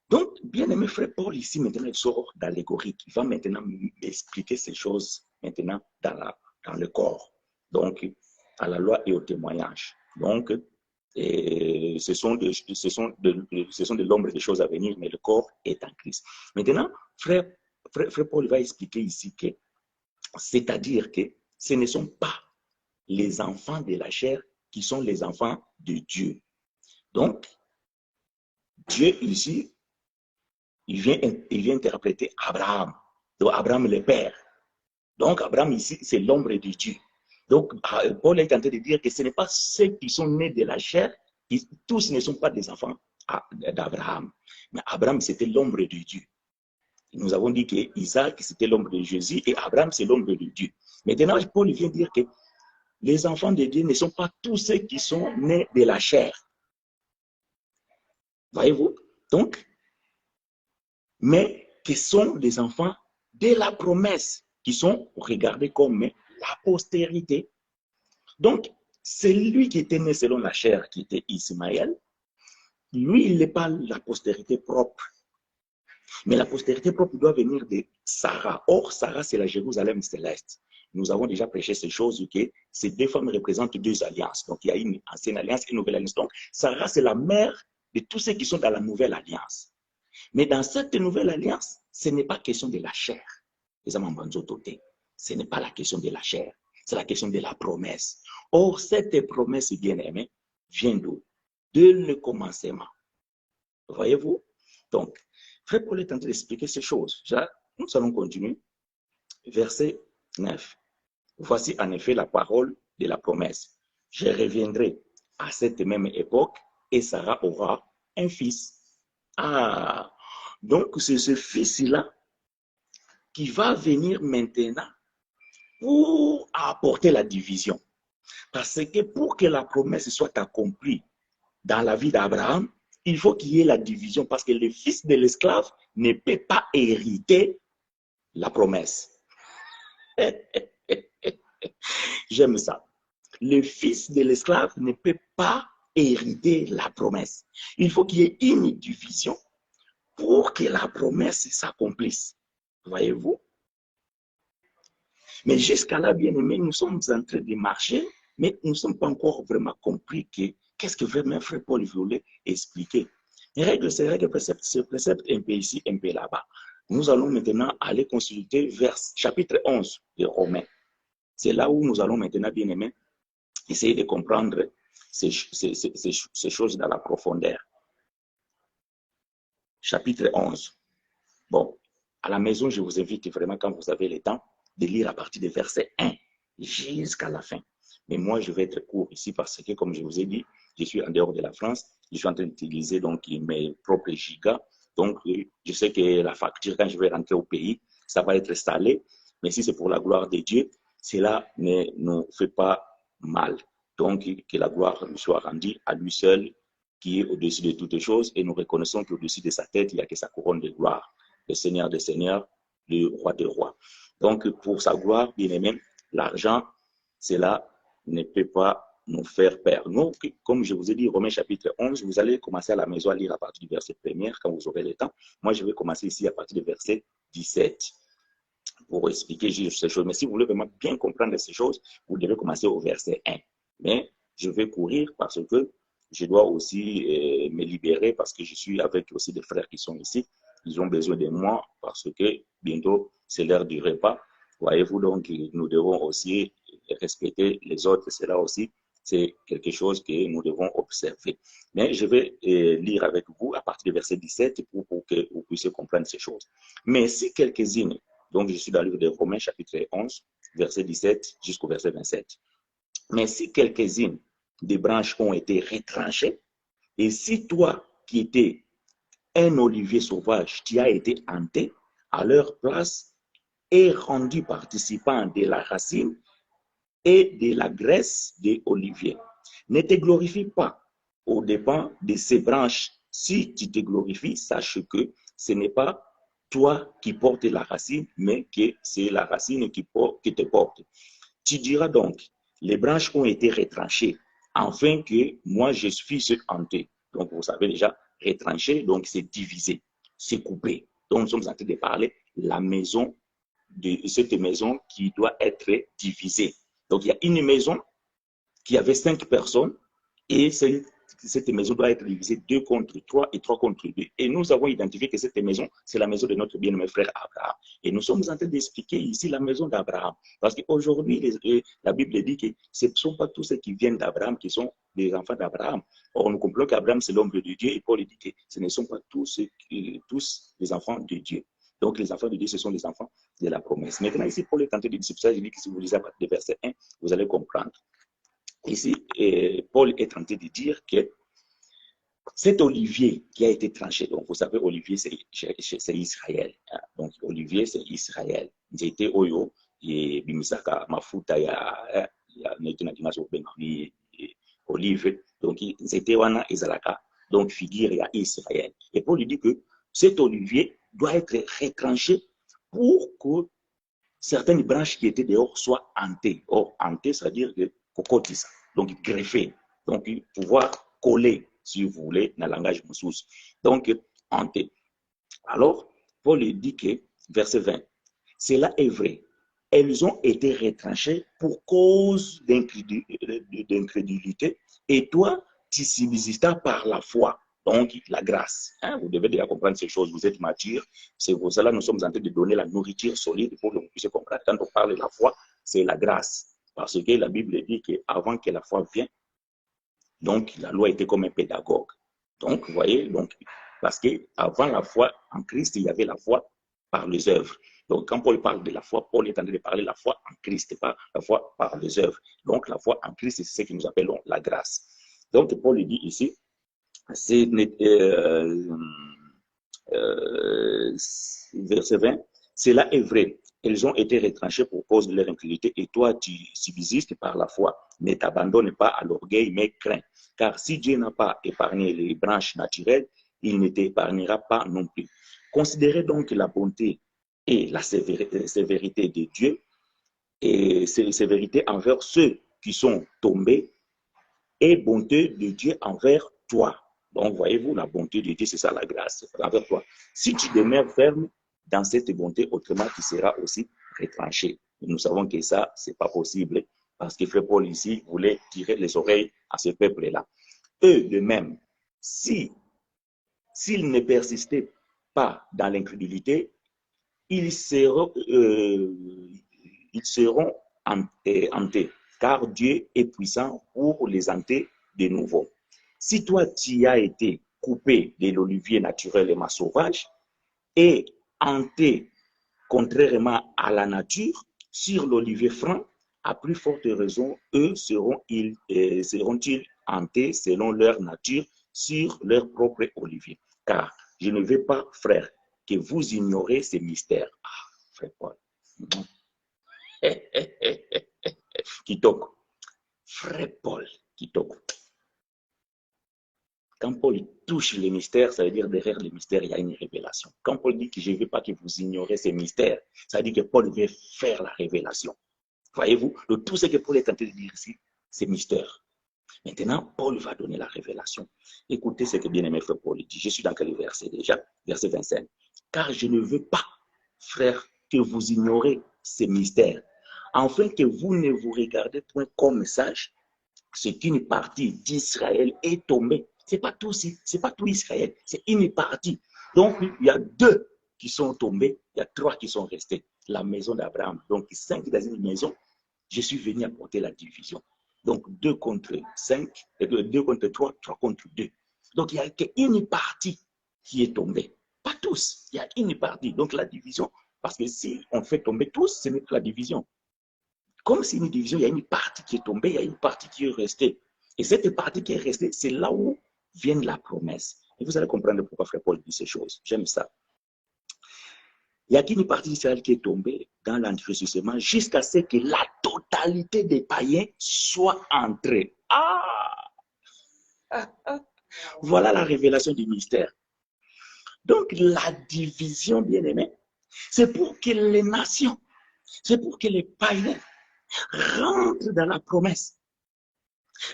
Donc, bien-aimé frère Paul, ici, maintenant, il sort d'allégorique. Il va maintenant m'expliquer ces choses, maintenant, dans le corps. Donc, à la loi et au témoignage. Donc, ce sont de l'ombre des choses à venir, mais le corps est en Christ. Maintenant, frère Paul va expliquer ici que, c'est-à-dire que ce ne sont pas les enfants de la chair qui sont les enfants de Dieu. Donc, Dieu ici, il vient interpréter Abraham. Donc, Abraham le père. Donc, Abraham ici, c'est l'ombre de Dieu. Donc, Paul est en train de dire que ce n'est pas ceux qui sont nés de la chair, tous ne sont pas des enfants d'Abraham. Mais Abraham, c'était l'ombre de Dieu. Nous avons dit que Isaac, c'était l'ombre de Jésus et Abraham, c'est l'ombre de Dieu. Maintenant, Paul vient dire que les enfants de Dieu ne sont pas tous ceux qui sont nés de la chair. Voyez-vous? Donc, mais qui sont des enfants de la promesse, qui sont regardés comme la postérité. Donc, c'est lui qui était né selon la chair, qui était Ismaël. Lui, il n'est pas la postérité propre. Mais la postérité propre doit venir de Sarah. Or, Sarah, c'est la Jérusalem céleste. Nous avons déjà prêché ces choses, que ces deux femmes représentent deux alliances. Donc, il y a une ancienne alliance et une nouvelle alliance. Donc, Sarah, c'est la mère de tous ceux qui sont dans la nouvelle alliance. Mais dans cette nouvelle alliance, ce n'est pas question de la chair. Ce n'est pas la question de la chair. C'est la question de la promesse. Or, cette promesse bien-aimée vient d'où? De le commencement. Voyez-vous? Donc, frère Paul est en train d'expliquer ces choses. Nous allons continuer. Verset 9. Voici en effet la parole de la promesse. Je reviendrai à cette même époque et Sarah aura un fils. Ah, donc c'est ce fils-là qui va venir maintenant pour apporter la division. Parce que pour que la promesse soit accomplie dans la vie d'Abraham, il faut qu'il y ait la division parce que le fils de l'esclave ne peut pas hériter la promesse. J'aime ça. Le fils de l'esclave ne peut pas hériter la promesse. Il faut qu'il y ait une division pour que la promesse s'accomplisse. Voyez-vous? Mais jusqu'à là, bien aimé, nous sommes en train de marcher, mais nous ne sommes pas encore vraiment compris qu'est-ce que vraiment frère Paul voulait expliquer. Les règles, ces règles se préceptent un peu ici, un peu là-bas. Nous allons maintenant aller consulter vers chapitre 11 de Romains. C'est là où nous allons maintenant, bien aimés, essayer de comprendre ces choses dans la profondeur. Chapitre 11. Bon, à la maison, je vous invite vraiment, quand vous avez le temps, de lire à partir du verset 1 jusqu'à la fin. Mais moi, je vais être court ici parce que, comme je vous ai dit, je suis en dehors de la France. Je suis en train d'utiliser donc mes propres gigas. Donc, je sais que la facture, quand je vais rentrer au pays, ça va être salé. Mais si c'est pour la gloire de Dieu, cela ne nous fait pas mal. Donc, que la gloire nous soit rendue à lui seul, qui est au-dessus de toutes choses. Et nous reconnaissons qu'au-dessus de sa tête, il n'y a que sa couronne de gloire. Le Seigneur des Seigneurs, le Roi des Rois. Donc, pour sa gloire, bien aimé, l'argent, cela ne peut pas nous faire perdre. Donc, comme je vous ai dit, Romains chapitre 11, vous allez commencer à la maison à lire à partir du verset 1er quand vous aurez le temps. Moi, je vais commencer ici à partir du verset 17 pour expliquer juste ces choses. Mais si vous voulez vraiment bien comprendre ces choses, vous devez commencer au verset 1. Mais je vais courir parce que je dois aussi me libérer parce que je suis avec aussi des frères qui sont ici. Ils ont besoin de moi parce que bientôt, c'est l'heure du repas. Voyez-vous, donc, nous devons aussi respecter les autres. Cela aussi, c'est quelque chose que nous devons observer. Mais je vais lire avec vous à partir du verset 17 pour que vous puissiez comprendre ces choses. Mais si quelques-unes, donc je suis dans le livre de Romains, chapitre 11, verset 17 jusqu'au verset 27. Mais si quelques-unes des branches ont été retranchées, et si toi qui étais un olivier sauvage, tu as été hanté, à leur place et rendu participant de la racine et de la graisse de olivier. Ne te glorifie pas aux dépens de ces branches. Si tu te glorifies, sache que ce n'est pas toi qui portes la racine, mais que c'est la racine qui te porte. Tu diras donc, les branches ont été retranchées, afin que moi je puisse hanter. Donc vous savez déjà, retranché, donc c'est divisé, c'est coupé. Donc nous sommes en train de parler de la maison, de cette maison qui doit être divisée. Donc il y a une maison qui avait 5 personnes et cette maison doit être divisée 2 contre 3 et 3 contre 2. Et nous avons identifié que cette maison, c'est la maison de notre bien-aimé frère Abraham. Et nous sommes en train d'expliquer ici la maison d'Abraham. Parce qu'aujourd'hui, la Bible dit que ce ne sont pas tous ceux qui viennent d'Abraham qui sont des enfants d'Abraham. Or, nous comprenons qu'Abraham, c'est l'homme de Dieu. Et Paul dit que ce ne sont pas tous les enfants de Dieu. Donc, les enfants de Dieu, ce sont les enfants de la promesse. Maintenant, ici, Paul est en train de dire, c'est pour ça que je dis que si vous lisez à partir du verset 1, vous allez comprendre. Ici, Paul est en train de dire que cet olivier qui a été tranché, donc vous savez, olivier, c'est Israël. Hein? Donc, olivier, c'est Israël. J'étais oyo, et bimisaka, mafuta, ya netuna dimaso bengi, olive. Donc, c'était wana ezalaka, donc figure ya Israël. Et Paul dit que cet olivier doit être retranché pour que certaines branches qui étaient dehors soient hantées. Or, hantées, c'est-à-dire que cocotisa, donc greffé, donc pouvoir coller, si vous voulez, dans le langage moussous. Donc, hanté. Alors, Paul dit que, verset 20, cela est vrai. Elles ont été retranchées pour cause d'incrédulité, et toi, tu subsistas par la foi. Donc, la grâce. Hein, vous devez déjà comprendre ces choses. Vous êtes mature. C'est pour cela que nous sommes en train de donner la nourriture solide pour que vous puissiez comprendre. Quand on parle de la foi, c'est la grâce. Parce que la Bible dit qu'avant que la foi vienne, donc la loi était comme un pédagogue. Donc, vous voyez, donc, parce qu'avant la foi en Christ, il y avait la foi par les œuvres. Donc, quand Paul parle de la foi, Paul est en train de parler de la foi en Christ, pas la foi par les œuvres. Donc, la foi en Christ, c'est ce que nous appelons la grâce. Donc, Paul dit ici, c'est verset 20, cela est vrai. Elles ont été retranchées pour cause de leur incrédulité et toi, tu subsistes par la foi. Ne t'abandonne pas à l'orgueil, mais crains. Car si Dieu n'a pas épargné les branches naturelles, il ne t'épargnera pas non plus. Considérez donc la bonté et la sévérité de Dieu et sévérité envers ceux qui sont tombés et bonté de Dieu envers toi. Donc, voyez-vous, la bonté de Dieu, c'est ça la grâce envers toi. Si tu demeures ferme dans cette bonté, autrement, tu seras aussi retranché. Nous savons que ça, ce n'est pas possible parce que Frère Paul ici voulait tirer les oreilles à ce peuple-là. Eux, de même, s'ils ne persistaient pas dans l'incrédulité, ils seront hantés, car Dieu est puissant pour les hanter de nouveau. Si toi, tu as été coupé de l'olivier naturel et ma sauvage et hanté contrairement à la nature sur l'olivier franc, à plus forte raison, eux seront-ils hantés selon leur nature sur leur propre olivier. Car je ne veux pas, frère, que vous ignorez ces mystères. Ah, frère Paul. Kitoko. Frère Paul, Kitoko. Quand Paul touche les mystères, ça veut dire derrière les mystères, il y a une révélation. Quand Paul dit que je ne veux pas que vous ignorez ces mystères, ça veut dire que Paul veut faire la révélation. Voyez-vous, tout ce que Paul est en train de dire ici, c'est mystère. Maintenant, Paul va donner la révélation. Écoutez ce que bien-aimé frère Paul dit. Je suis dans quel verset déjà? Verset 25. Car je ne veux pas, frère, que vous ignorez ces mystères, afin que vous ne vous regardez point comme sages, c'est qu'une partie d'Israël est tombée. C'est pas tout Israël, c'est une partie. Donc, il y a 2 qui sont tombés, il y a 3 qui sont restés. La maison d'Abraham, donc 5 dans une maison, je suis venu apporter la division. Donc, 2 contre 5, 2 contre 3, 3 contre 2. Donc, il n'y a qu'une partie qui est tombée. Pas tous, il y a une partie. Donc, la division, parce que si on fait tomber tous, ce n'est pas la division. Comme c'est une division, il y a une partie qui est tombée, il y a une partie qui est restée. Et cette partie qui est restée, c'est là où vient la promesse. Et vous allez comprendre pourquoi frère Paul dit ces choses. J'aime ça. Il y a qu'une partie d'Israël qui est tombée dans l'enrichissement jusqu'à ce que la totalité des païens soit entrée. Voilà la révélation du mystère. Donc, la division, bien aimé, c'est pour que les nations, c'est pour que les païens rentrent dans la promesse.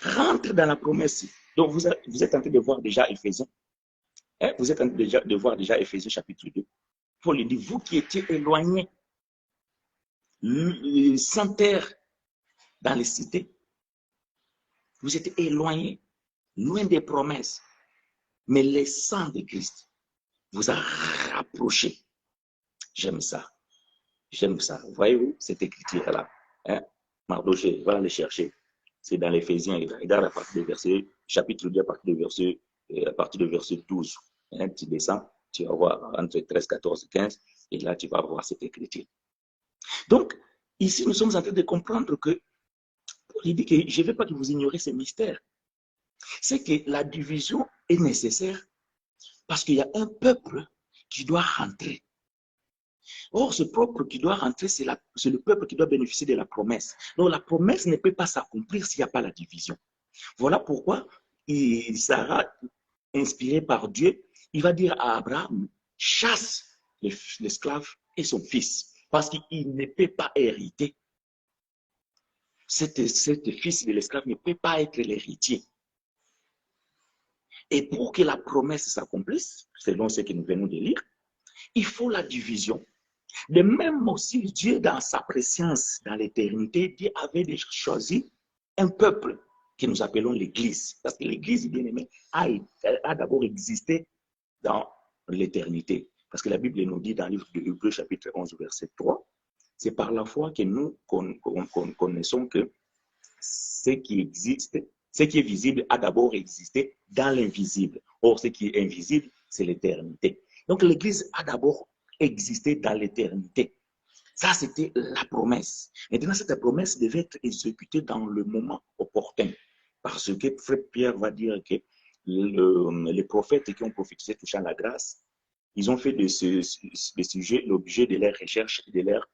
Rentrent dans la promesse. Donc, vous êtes en train de voir déjà Éphésiens. Vous êtes en train de voir déjà Éphésiens chapitre 2. Paul dit, vous qui étiez éloignés, sans terre, dans les cités, vous êtes éloignés, loin des promesses. Mais le sang de Christ vous a rapprochés. J'aime ça. J'aime ça. Voyez-vous cette écriture-là? Mardoché, va aller chercher. C'est dans l'Éphésiens. Regarde à partir du verset, chapitre 2, à partir du verset 12. Tu descends, tu vas voir entre 13, 14, 15, et là, tu vas voir cette écriture. Donc, ici, nous sommes en train de comprendre que Paul dit que je ne veux pas que vous ignorez ces mystères. C'est que la division est nécessaire parce qu'il y a un peuple qui doit rentrer. Or, ce peuple qui doit rentrer, c'est le peuple qui doit bénéficier de la promesse. Donc, la promesse ne peut pas s'accomplir s'il n'y a pas la division. Voilà pourquoi Sarah, inspiré par Dieu, il va dire à Abraham, chasse l'esclave et son fils, parce qu'il ne peut pas hériter. Cet fils de l'esclave ne peut pas être l'héritier. Et pour que la promesse s'accomplisse, selon ce que nous venons de lire, il faut la division. De même aussi, Dieu, dans sa préscience, dans l'éternité, Dieu avait déjà choisi un peuple que nous appelons l'Église. Parce que l'Église, bien aimé, a d'abord existé dans l'éternité. Parce que la Bible nous dit dans le livre de Hébreux, chapitre 11, verset 3, c'est par la foi que nous connaissons que ce qui existe, ce qui est visible a d'abord existé dans l'invisible. Or, ce qui est invisible, c'est l'éternité. Donc, l'Église a d'abord existé dans l'éternité. Ça, c'était la promesse. Maintenant, cette promesse devait être exécutée dans le moment opportun. Parce que frère Pierre va dire que les prophètes qui ont prophétisé touchant la grâce, ils ont fait de ce sujet l'objet de leurs recherches et de leurs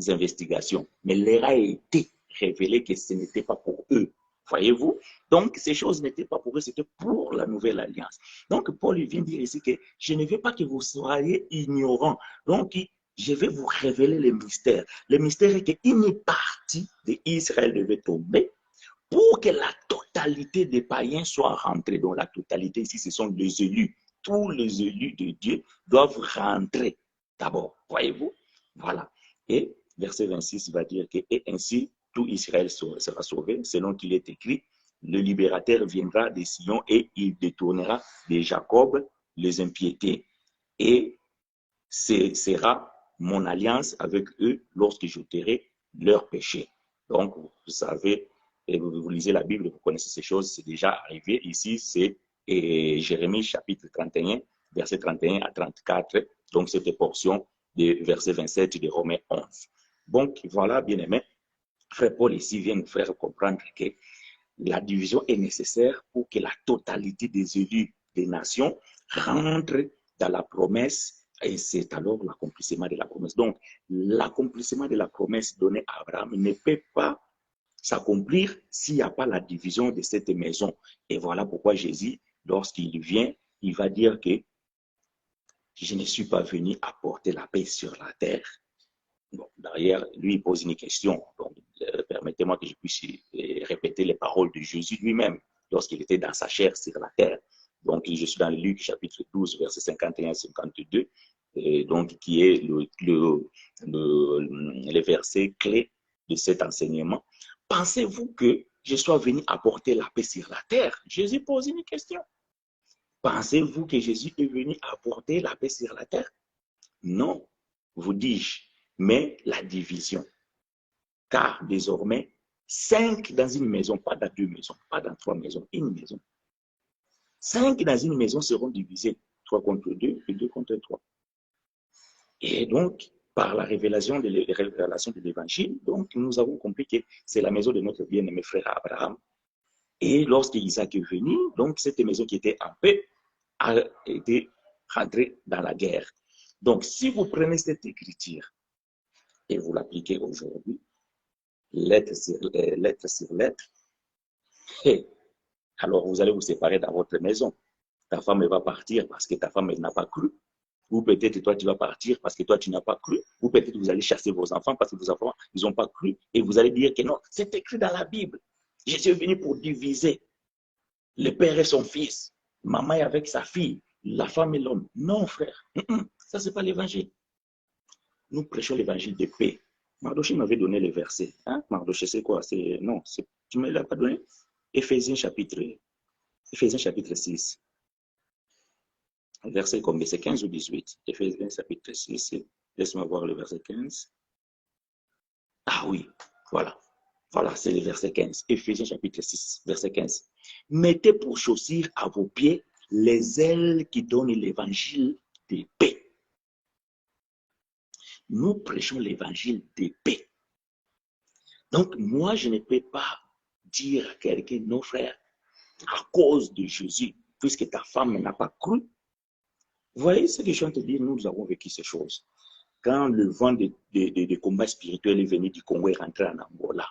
investigations. Mais leur a été révélé que ce n'était pas pour eux. Voyez-vous? Donc, ces choses n'étaient pas pour eux, c'était pour la nouvelle alliance. Donc, Paul vient dire ici que je ne veux pas que vous soyez ignorants. Donc, je vais vous révéler les mystères. Le mystère est qu'une partie d'Israël devait tomber pour que la totalité des païens soit rentrée. Donc, la totalité ici, ce sont les élus. Tous les élus de Dieu doivent rentrer d'abord. Voyez-vous? Voilà. Et verset 26 va dire que et ainsi tout Israël sera sauvé, selon qu'il est écrit, le libérateur viendra de Sion et il détournera de Jacob les impiétés. Et ce sera mon alliance avec eux lorsque j'ôterai leurs péchés. Donc, vous savez, et vous lisez la Bible, vous connaissez ces choses, c'est déjà arrivé. Ici, c'est Jérémie chapitre 31, verset 31 à 34. Donc, cette portion de verset 27 de Romains 11. Donc, voilà, bien aimé, frère Paul ici vient nous faire comprendre que la division est nécessaire pour que la totalité des élus des nations rentrent dans la promesse et c'est alors l'accomplissement de la promesse. Donc, l'accomplissement de la promesse donnée à Abraham ne peut pas s'accomplir s'il n'y a pas la division de cette maison. Et voilà pourquoi Jésus, lorsqu'il vient, il va dire que je ne suis pas venu apporter la paix sur la terre. Bon, derrière, lui, il pose une question. Permettez-moi que je puisse répéter les paroles de Jésus lui-même lorsqu'il était dans sa chair sur la terre. Donc, je suis dans Luc chapitre 12, verset 51 52, donc, qui est le verset clé de cet enseignement. Pensez-vous que je sois venu apporter la paix sur la terre? Jésus pose une question. Pensez-vous que Jésus est venu apporter la paix sur la terre? Non, vous dis-je, mais la division. Car désormais, 5 dans une maison, pas dans 2 maisons, pas dans 3 maisons, une maison. 5 dans une maison seront divisés, 3 contre 2 et 2 contre 3. Et donc, par la révélation de l'évangile, donc nous avons compris que c'est la maison de notre bien-aimé frère Abraham. Et lorsqu'Isaac est venu, donc cette maison qui était en paix a été rentrée dans la guerre. Donc, si vous prenez cette écriture et vous l'appliquez aujourd'hui, lettre sur lettre, et alors vous allez vous séparer dans votre maison. Ta femme va partir parce que ta femme n'a pas cru. Ou peut-être toi, tu vas partir parce que toi, tu n'as pas cru. Ou peut-être vous allez chasser vos enfants parce que vos enfants, ils n'ont pas cru. Et vous allez dire que non, c'est écrit dans la Bible. Jésus est venu pour diviser le père et son fils, maman avec sa fille, la femme et l'homme. Non, frère. Ça, ce n'est pas l'évangile. Nous prêchons l'évangile de paix. Mardoché m'avait donné le verset. Hein? Mardoché, c'est quoi? Non, tu ne me l'as pas donné? Éphésiens chapitre 6. Verset combien? C'est 15 ou 18? Éphésiens chapitre 6. Laisse-moi voir le verset 15. Ah oui, voilà. Voilà, c'est le verset 15. Éphésiens chapitre 6, verset 15. Mettez pour chaussure à vos pieds les ailes qui donnent l'évangile de paix. Nous prêchons l'évangile de paix. Donc, moi, je ne peux pas dire à quelqu'un, non, frère, à cause de Jésus, puisque ta femme n'a pas cru. Vous voyez ce que je viens de te dire, nous avons vécu ces choses. Quand le vent de combat spirituel est venu du Congo et rentré en Angola,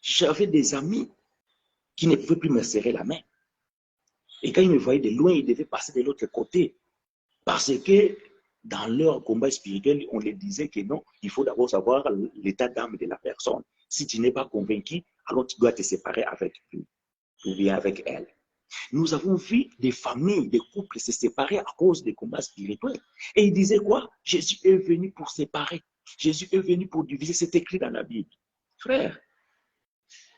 j'avais des amis qui ne pouvaient plus me serrer la main. Et quand ils me voyaient de loin, ils devaient passer de l'autre côté. Parce que dans leur combat spirituel, on les disait que non, il faut d'abord savoir l'état d'âme de la personne. Si tu n'es pas convaincu, alors tu dois te séparer avec lui ou bien avec elle. Nous avons vu des familles, des couples se séparer à cause des combats spirituels. Et ils disaient quoi? Jésus est venu pour séparer. Jésus est venu pour diviser. C'est écrit dans la Bible. Frère,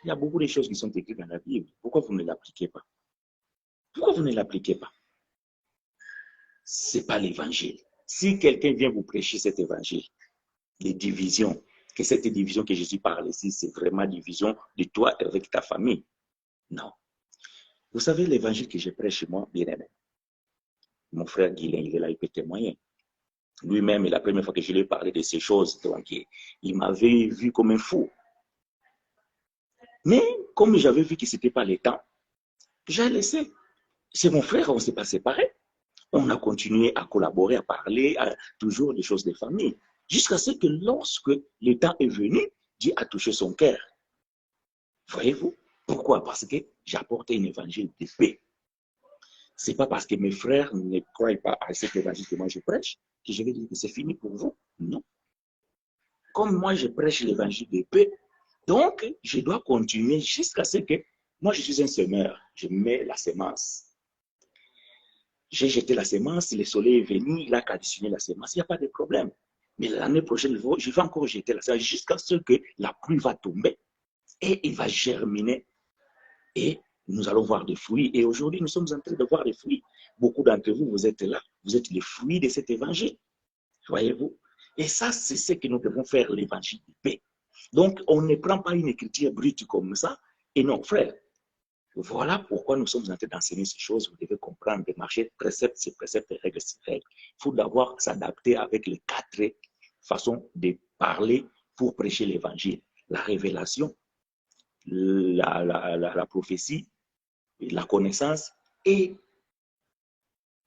il y a beaucoup de choses qui sont écrites dans la Bible. Pourquoi vous ne l'appliquez pas? Pourquoi vous ne l'appliquez pas? Ce n'est pas l'évangile. Si quelqu'un vient vous prêcher cet évangile, les divisions, que cette division que Jésus parle ici, c'est vraiment division de toi avec ta famille. Non. Vous savez, l'évangile que je prêche chez moi, bien aimé. Mon frère Guilain, il est là, il peut témoigner. Lui-même, la première fois que je lui ai parlé de ces choses, donc, il m'avait vu comme un fou. Mais comme j'avais vu que ce n'était pas le temps, j'ai laissé. C'est mon frère, on ne s'est pas séparés. On a continué à collaborer, à parler, toujours des choses de famille. Jusqu'à ce que lorsque le temps est venu, Dieu a touché son cœur. Voyez-vous? Pourquoi? Parce que j'ai apporté un évangile de paix. Ce n'est pas parce que mes frères ne croient pas à cet évangile que moi je prêche que je vais dire que c'est fini pour vous. Non. Comme moi je prêche l'évangile de paix, donc je dois continuer jusqu'à ce que moi je suis un semeur. Je mets la semence. J'ai jeté la semence, le soleil est venu, il a conditionné la semence, il n'y a pas de problème. Mais l'année prochaine, je vais encore jeter la semence jusqu'à ce que la pluie va tomber et il va germiner et nous allons voir des fruits. Et aujourd'hui, nous sommes en train de voir des fruits. Beaucoup d'entre vous, vous êtes là, vous êtes les fruits de cet évangile. Voyez-vous? Et ça, c'est ce que nous devons faire, l'évangile de paix. Donc, on ne prend pas une écriture brute comme ça. Et non, frère, voilà pourquoi nous sommes en train d'enseigner ces choses. Vous devez comprendre, de marcher précepte, c'est précepte, règle, c'est règle. Il faut d'abord s'adapter avec les quatre façons de parler pour prêcher l'évangile. La révélation, la prophétie, la connaissance et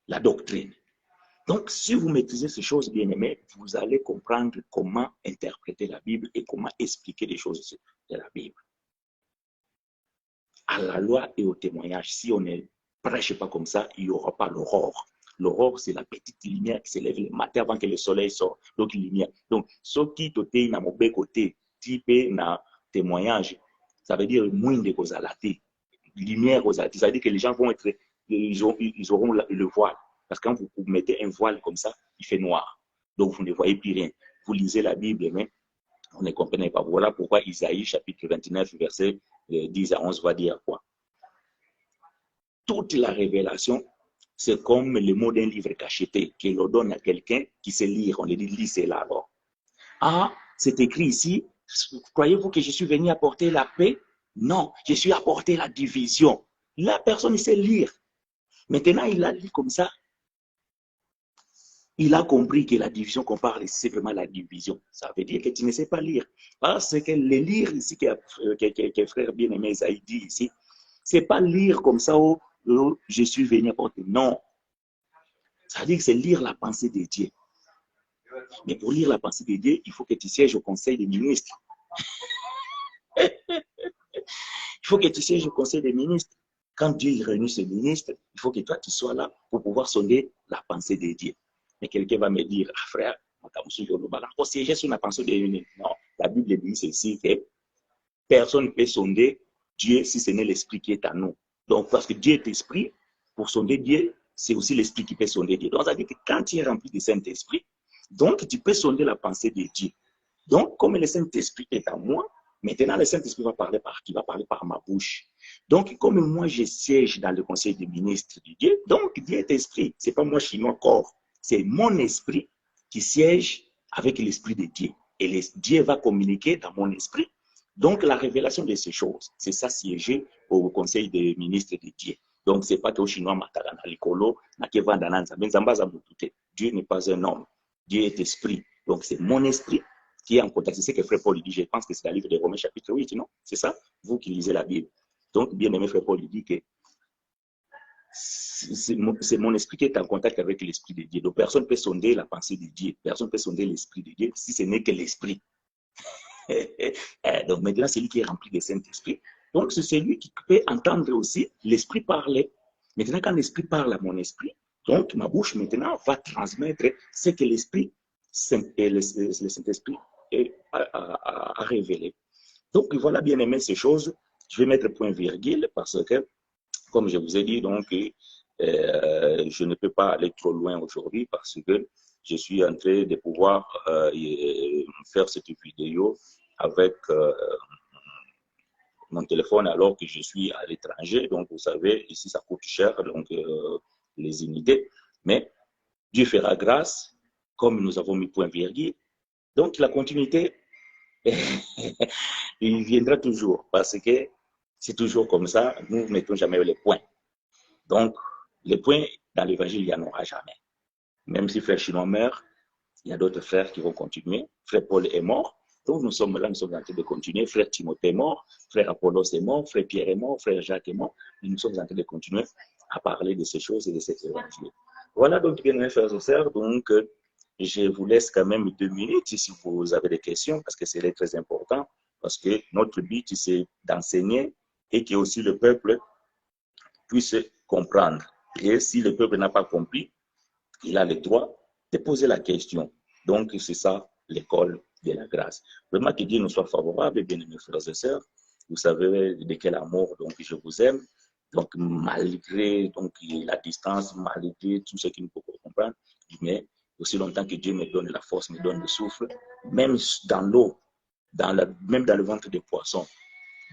la doctrine. Donc, si vous maîtrisez ces choses, bien aimés, vous allez comprendre comment interpréter la Bible et comment expliquer les choses de la Bible. À la loi et au témoignage, si on ne prêche pas comme ça, il n'y aura pas l'aurore. L'aurore, c'est la petite lumière qui s'élève le matin avant que le soleil sorte. Donc, lumière. Donc, ce qui t'ôté na mauvais côté, type na témoignage, ça veut dire moins de causes à la lumière aux artistes. Ça veut dire que les gens vont être, ils auront le voile. Parce que quand vous mettez un voile comme ça, il fait noir. Donc, vous ne voyez plus rien. Vous lisez la Bible, mais on ne comprenait pas. Voilà pourquoi Isaïe, chapitre 29, verset 10 à 11, va dire quoi? Toute la révélation, c'est comme le mot d'un livre cacheté que l'on donne à quelqu'un qui sait lire. On lui dit, lis cela alors. Ah, c'est écrit ici. Croyez-vous que je suis venu apporter la paix? Non, je suis apporté la division. La personne sait lire. Maintenant, il a dit comme ça. Il a compris que la division qu'on parle ici, c'est vraiment la division. Ça veut dire que tu ne sais pas lire. Parce que le lire ici, que frère bien-aimé Isaïe dit ici, c'est pas lire comme ça, oh, oh, je suis venu apporter. Non. Ça veut dire que c'est lire la pensée de Dieu. Mais pour lire la pensée de Dieu, il faut que tu sièges au conseil des ministres. Il faut que tu sièges au conseil des ministres. Quand Dieu réunit ses ministres, il faut que toi, tu sois là pour pouvoir sonder la pensée de Dieu. Mais quelqu'un va me dire, ah frère, on siège sur la pensée de Dieu. Non, la Bible dit ceci, que personne ne peut sonder Dieu si ce n'est l'esprit qui est à nous. Donc, parce que Dieu est esprit, pour sonder Dieu, c'est aussi l'esprit qui peut sonder Dieu. Donc, ça veut dire que quand tu es rempli du Saint-Esprit, donc tu peux sonder la pensée de Dieu. Donc, comme le Saint-Esprit est à moi, maintenant le Saint-Esprit va parler par ma bouche. Donc, comme moi je siège dans le conseil des ministres de Dieu, donc Dieu est esprit. Ce n'est pas moi chinois corps. C'est mon esprit qui siège avec l'esprit de Dieu. Et Dieu va communiquer dans mon esprit. Donc, la révélation de ces choses, c'est ça siéger au conseil des ministres de Dieu. Donc, ce n'est pas que au chinois matarana likolo, na keva dananza, benzambaza mutute. Dieu n'est pas un homme. Dieu est esprit. Donc, c'est mon esprit qui est en contact. C'est ce que Frère Paul dit. Je pense que c'est dans le livre de Romains, chapitre 8, non? C'est ça? Vous qui lisez la Bible. Donc, bien aimé Frère Paul, il dit que c'est mon esprit qui est en contact avec l'esprit de Dieu. Donc, personne ne peut sonder la pensée de Dieu. Personne ne peut sonder l'esprit de Dieu si ce n'est que l'esprit. Donc, maintenant, c'est lui qui est rempli de Saint-Esprit. Donc, c'est celui qui peut entendre aussi l'esprit parler. Maintenant, quand l'esprit parle à mon esprit, donc ma bouche maintenant va transmettre ce que l'esprit, le Saint-Esprit a révélé. Donc, voilà, bien aimé ces choses. Je vais mettre point virgule parce que, comme je vous ai dit, donc, je ne peux pas aller trop loin aujourd'hui parce que je suis en train de pouvoir faire cette vidéo avec mon téléphone alors que je suis à l'étranger. Donc, vous savez, ici, ça coûte cher, donc les unités. Mais Dieu fera grâce, comme nous avons mis point virgule. Donc, la continuité, il viendra toujours parce que c'est toujours comme ça. Nous ne mettons jamais les points. Donc, les points dans l'évangile, il n'y en aura jamais. Même si frère Chinois meurt, il y a d'autres frères qui vont continuer. Frère Paul est mort. Donc, nous sommes là, nous sommes en train de continuer. Frère Timothée est mort. Frère Apollos est mort. Frère Pierre est mort. Frère Jacques est mort. Et nous sommes en train de continuer à parler de ces choses et de cet évangile. Voilà donc, bien mes frères et sœurs. Donc, je vous laisse quand même 2 minutes si vous avez des questions parce que c'est très important. Parce que notre but, c'est d'enseigner et que aussi le peuple puisse comprendre. Et si le peuple n'a pas compris, il a le droit de poser la question. Donc, c'est ça l'école de la grâce. Vraiment que Dieu nous soit favorable, bien aimés frères et sœurs. Vous savez de quel amour donc, je vous aime. Donc, malgré donc, la distance, malgré tout ce qui nous peut comprendre, mais aussi longtemps que Dieu me donne la force, me donne le souffle, même dans l'eau, même dans le ventre des poissons.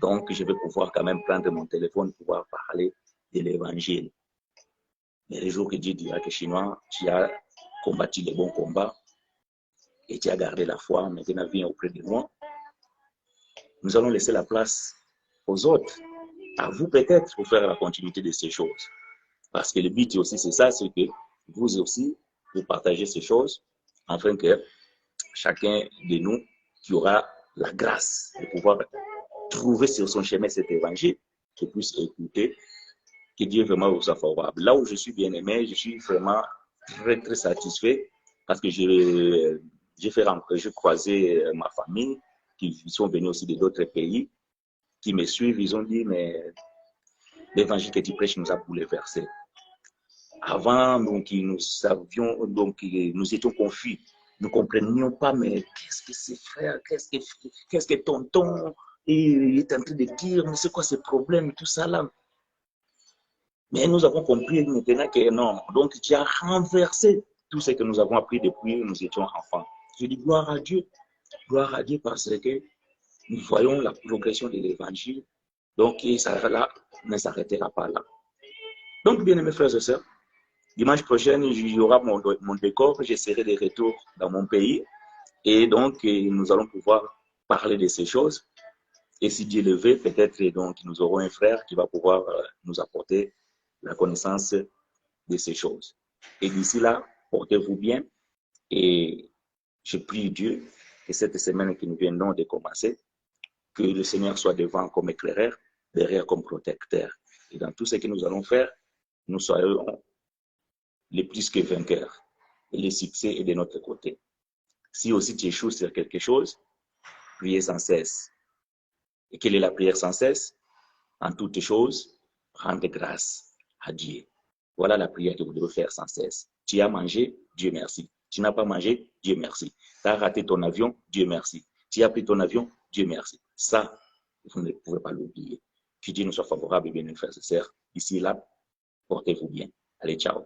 Donc, je vais pouvoir quand même prendre mon téléphone, pouvoir parler de l'évangile. Mais le jour que Dieu dira que Chinois, tu as combattu les bons combats, et tu as gardé la foi, maintenant viens auprès de moi. Nous allons laisser la place aux autres, à vous peut-être, pour faire la continuité de ces choses. Parce que le but aussi, c'est ça, c'est que vous aussi, vous partagez ces choses, afin que chacun de nous qui aura la grâce de pouvoir trouver sur son chemin cet évangile, qui puisse écouter, que Dieu vraiment vous soit favorable. Là où je suis bien aimé, je suis vraiment très, très satisfait parce que j'ai croisé ma famille qui sont venus aussi d'autres pays, qui me suivent. Ils ont dit, mais l'évangile que tu prêches nous a bouleversés. Avant, donc, nous étions confus. Nous ne comprenions pas, mais qu'est-ce que c'est frère, qu'est-ce que tonton, il est en train de dire, mais c'est quoi ce problème, tout ça là. Mais nous avons compris maintenant que non. Donc, tu as renversé tout ce que nous avons appris depuis que nous étions enfants. Je dis gloire à Dieu parce que nous voyons la progression de l'évangile. Donc, ça là, ne s'arrêtera pas là. Donc, bien aimés frères et sœurs, dimanche prochain, il y aura mon décor. Je serai de retour dans mon pays. Et donc, nous allons pouvoir parler de ces choses. Et si Dieu le veut, peut-être donc nous aurons un frère qui va pouvoir nous apporter la connaissance de ces choses. Et d'ici là, portez-vous bien. Et je prie Dieu que cette semaine que nous venons de commencer, que le Seigneur soit devant comme éclaireur, derrière comme protecteur. Et dans tout ce que nous allons faire, nous soyons les plus que vainqueurs. Et le succès est de notre côté. Si aussi tu échoues sur quelque chose, priez sans cesse. Et quelle est la prière sans cesse? En toutes choses, rendre grâce à Dieu. Voilà la prière que vous devez faire sans cesse. Tu as mangé, Dieu merci. Tu n'as pas mangé, Dieu merci. Tu as raté ton avion, Dieu merci. Tu as pris ton avion, Dieu merci. Ça, vous ne pouvez pas l'oublier. Que Dieu nous soit favorable et bien, frères et sœurs. Ici et là, portez-vous bien. Allez, ciao.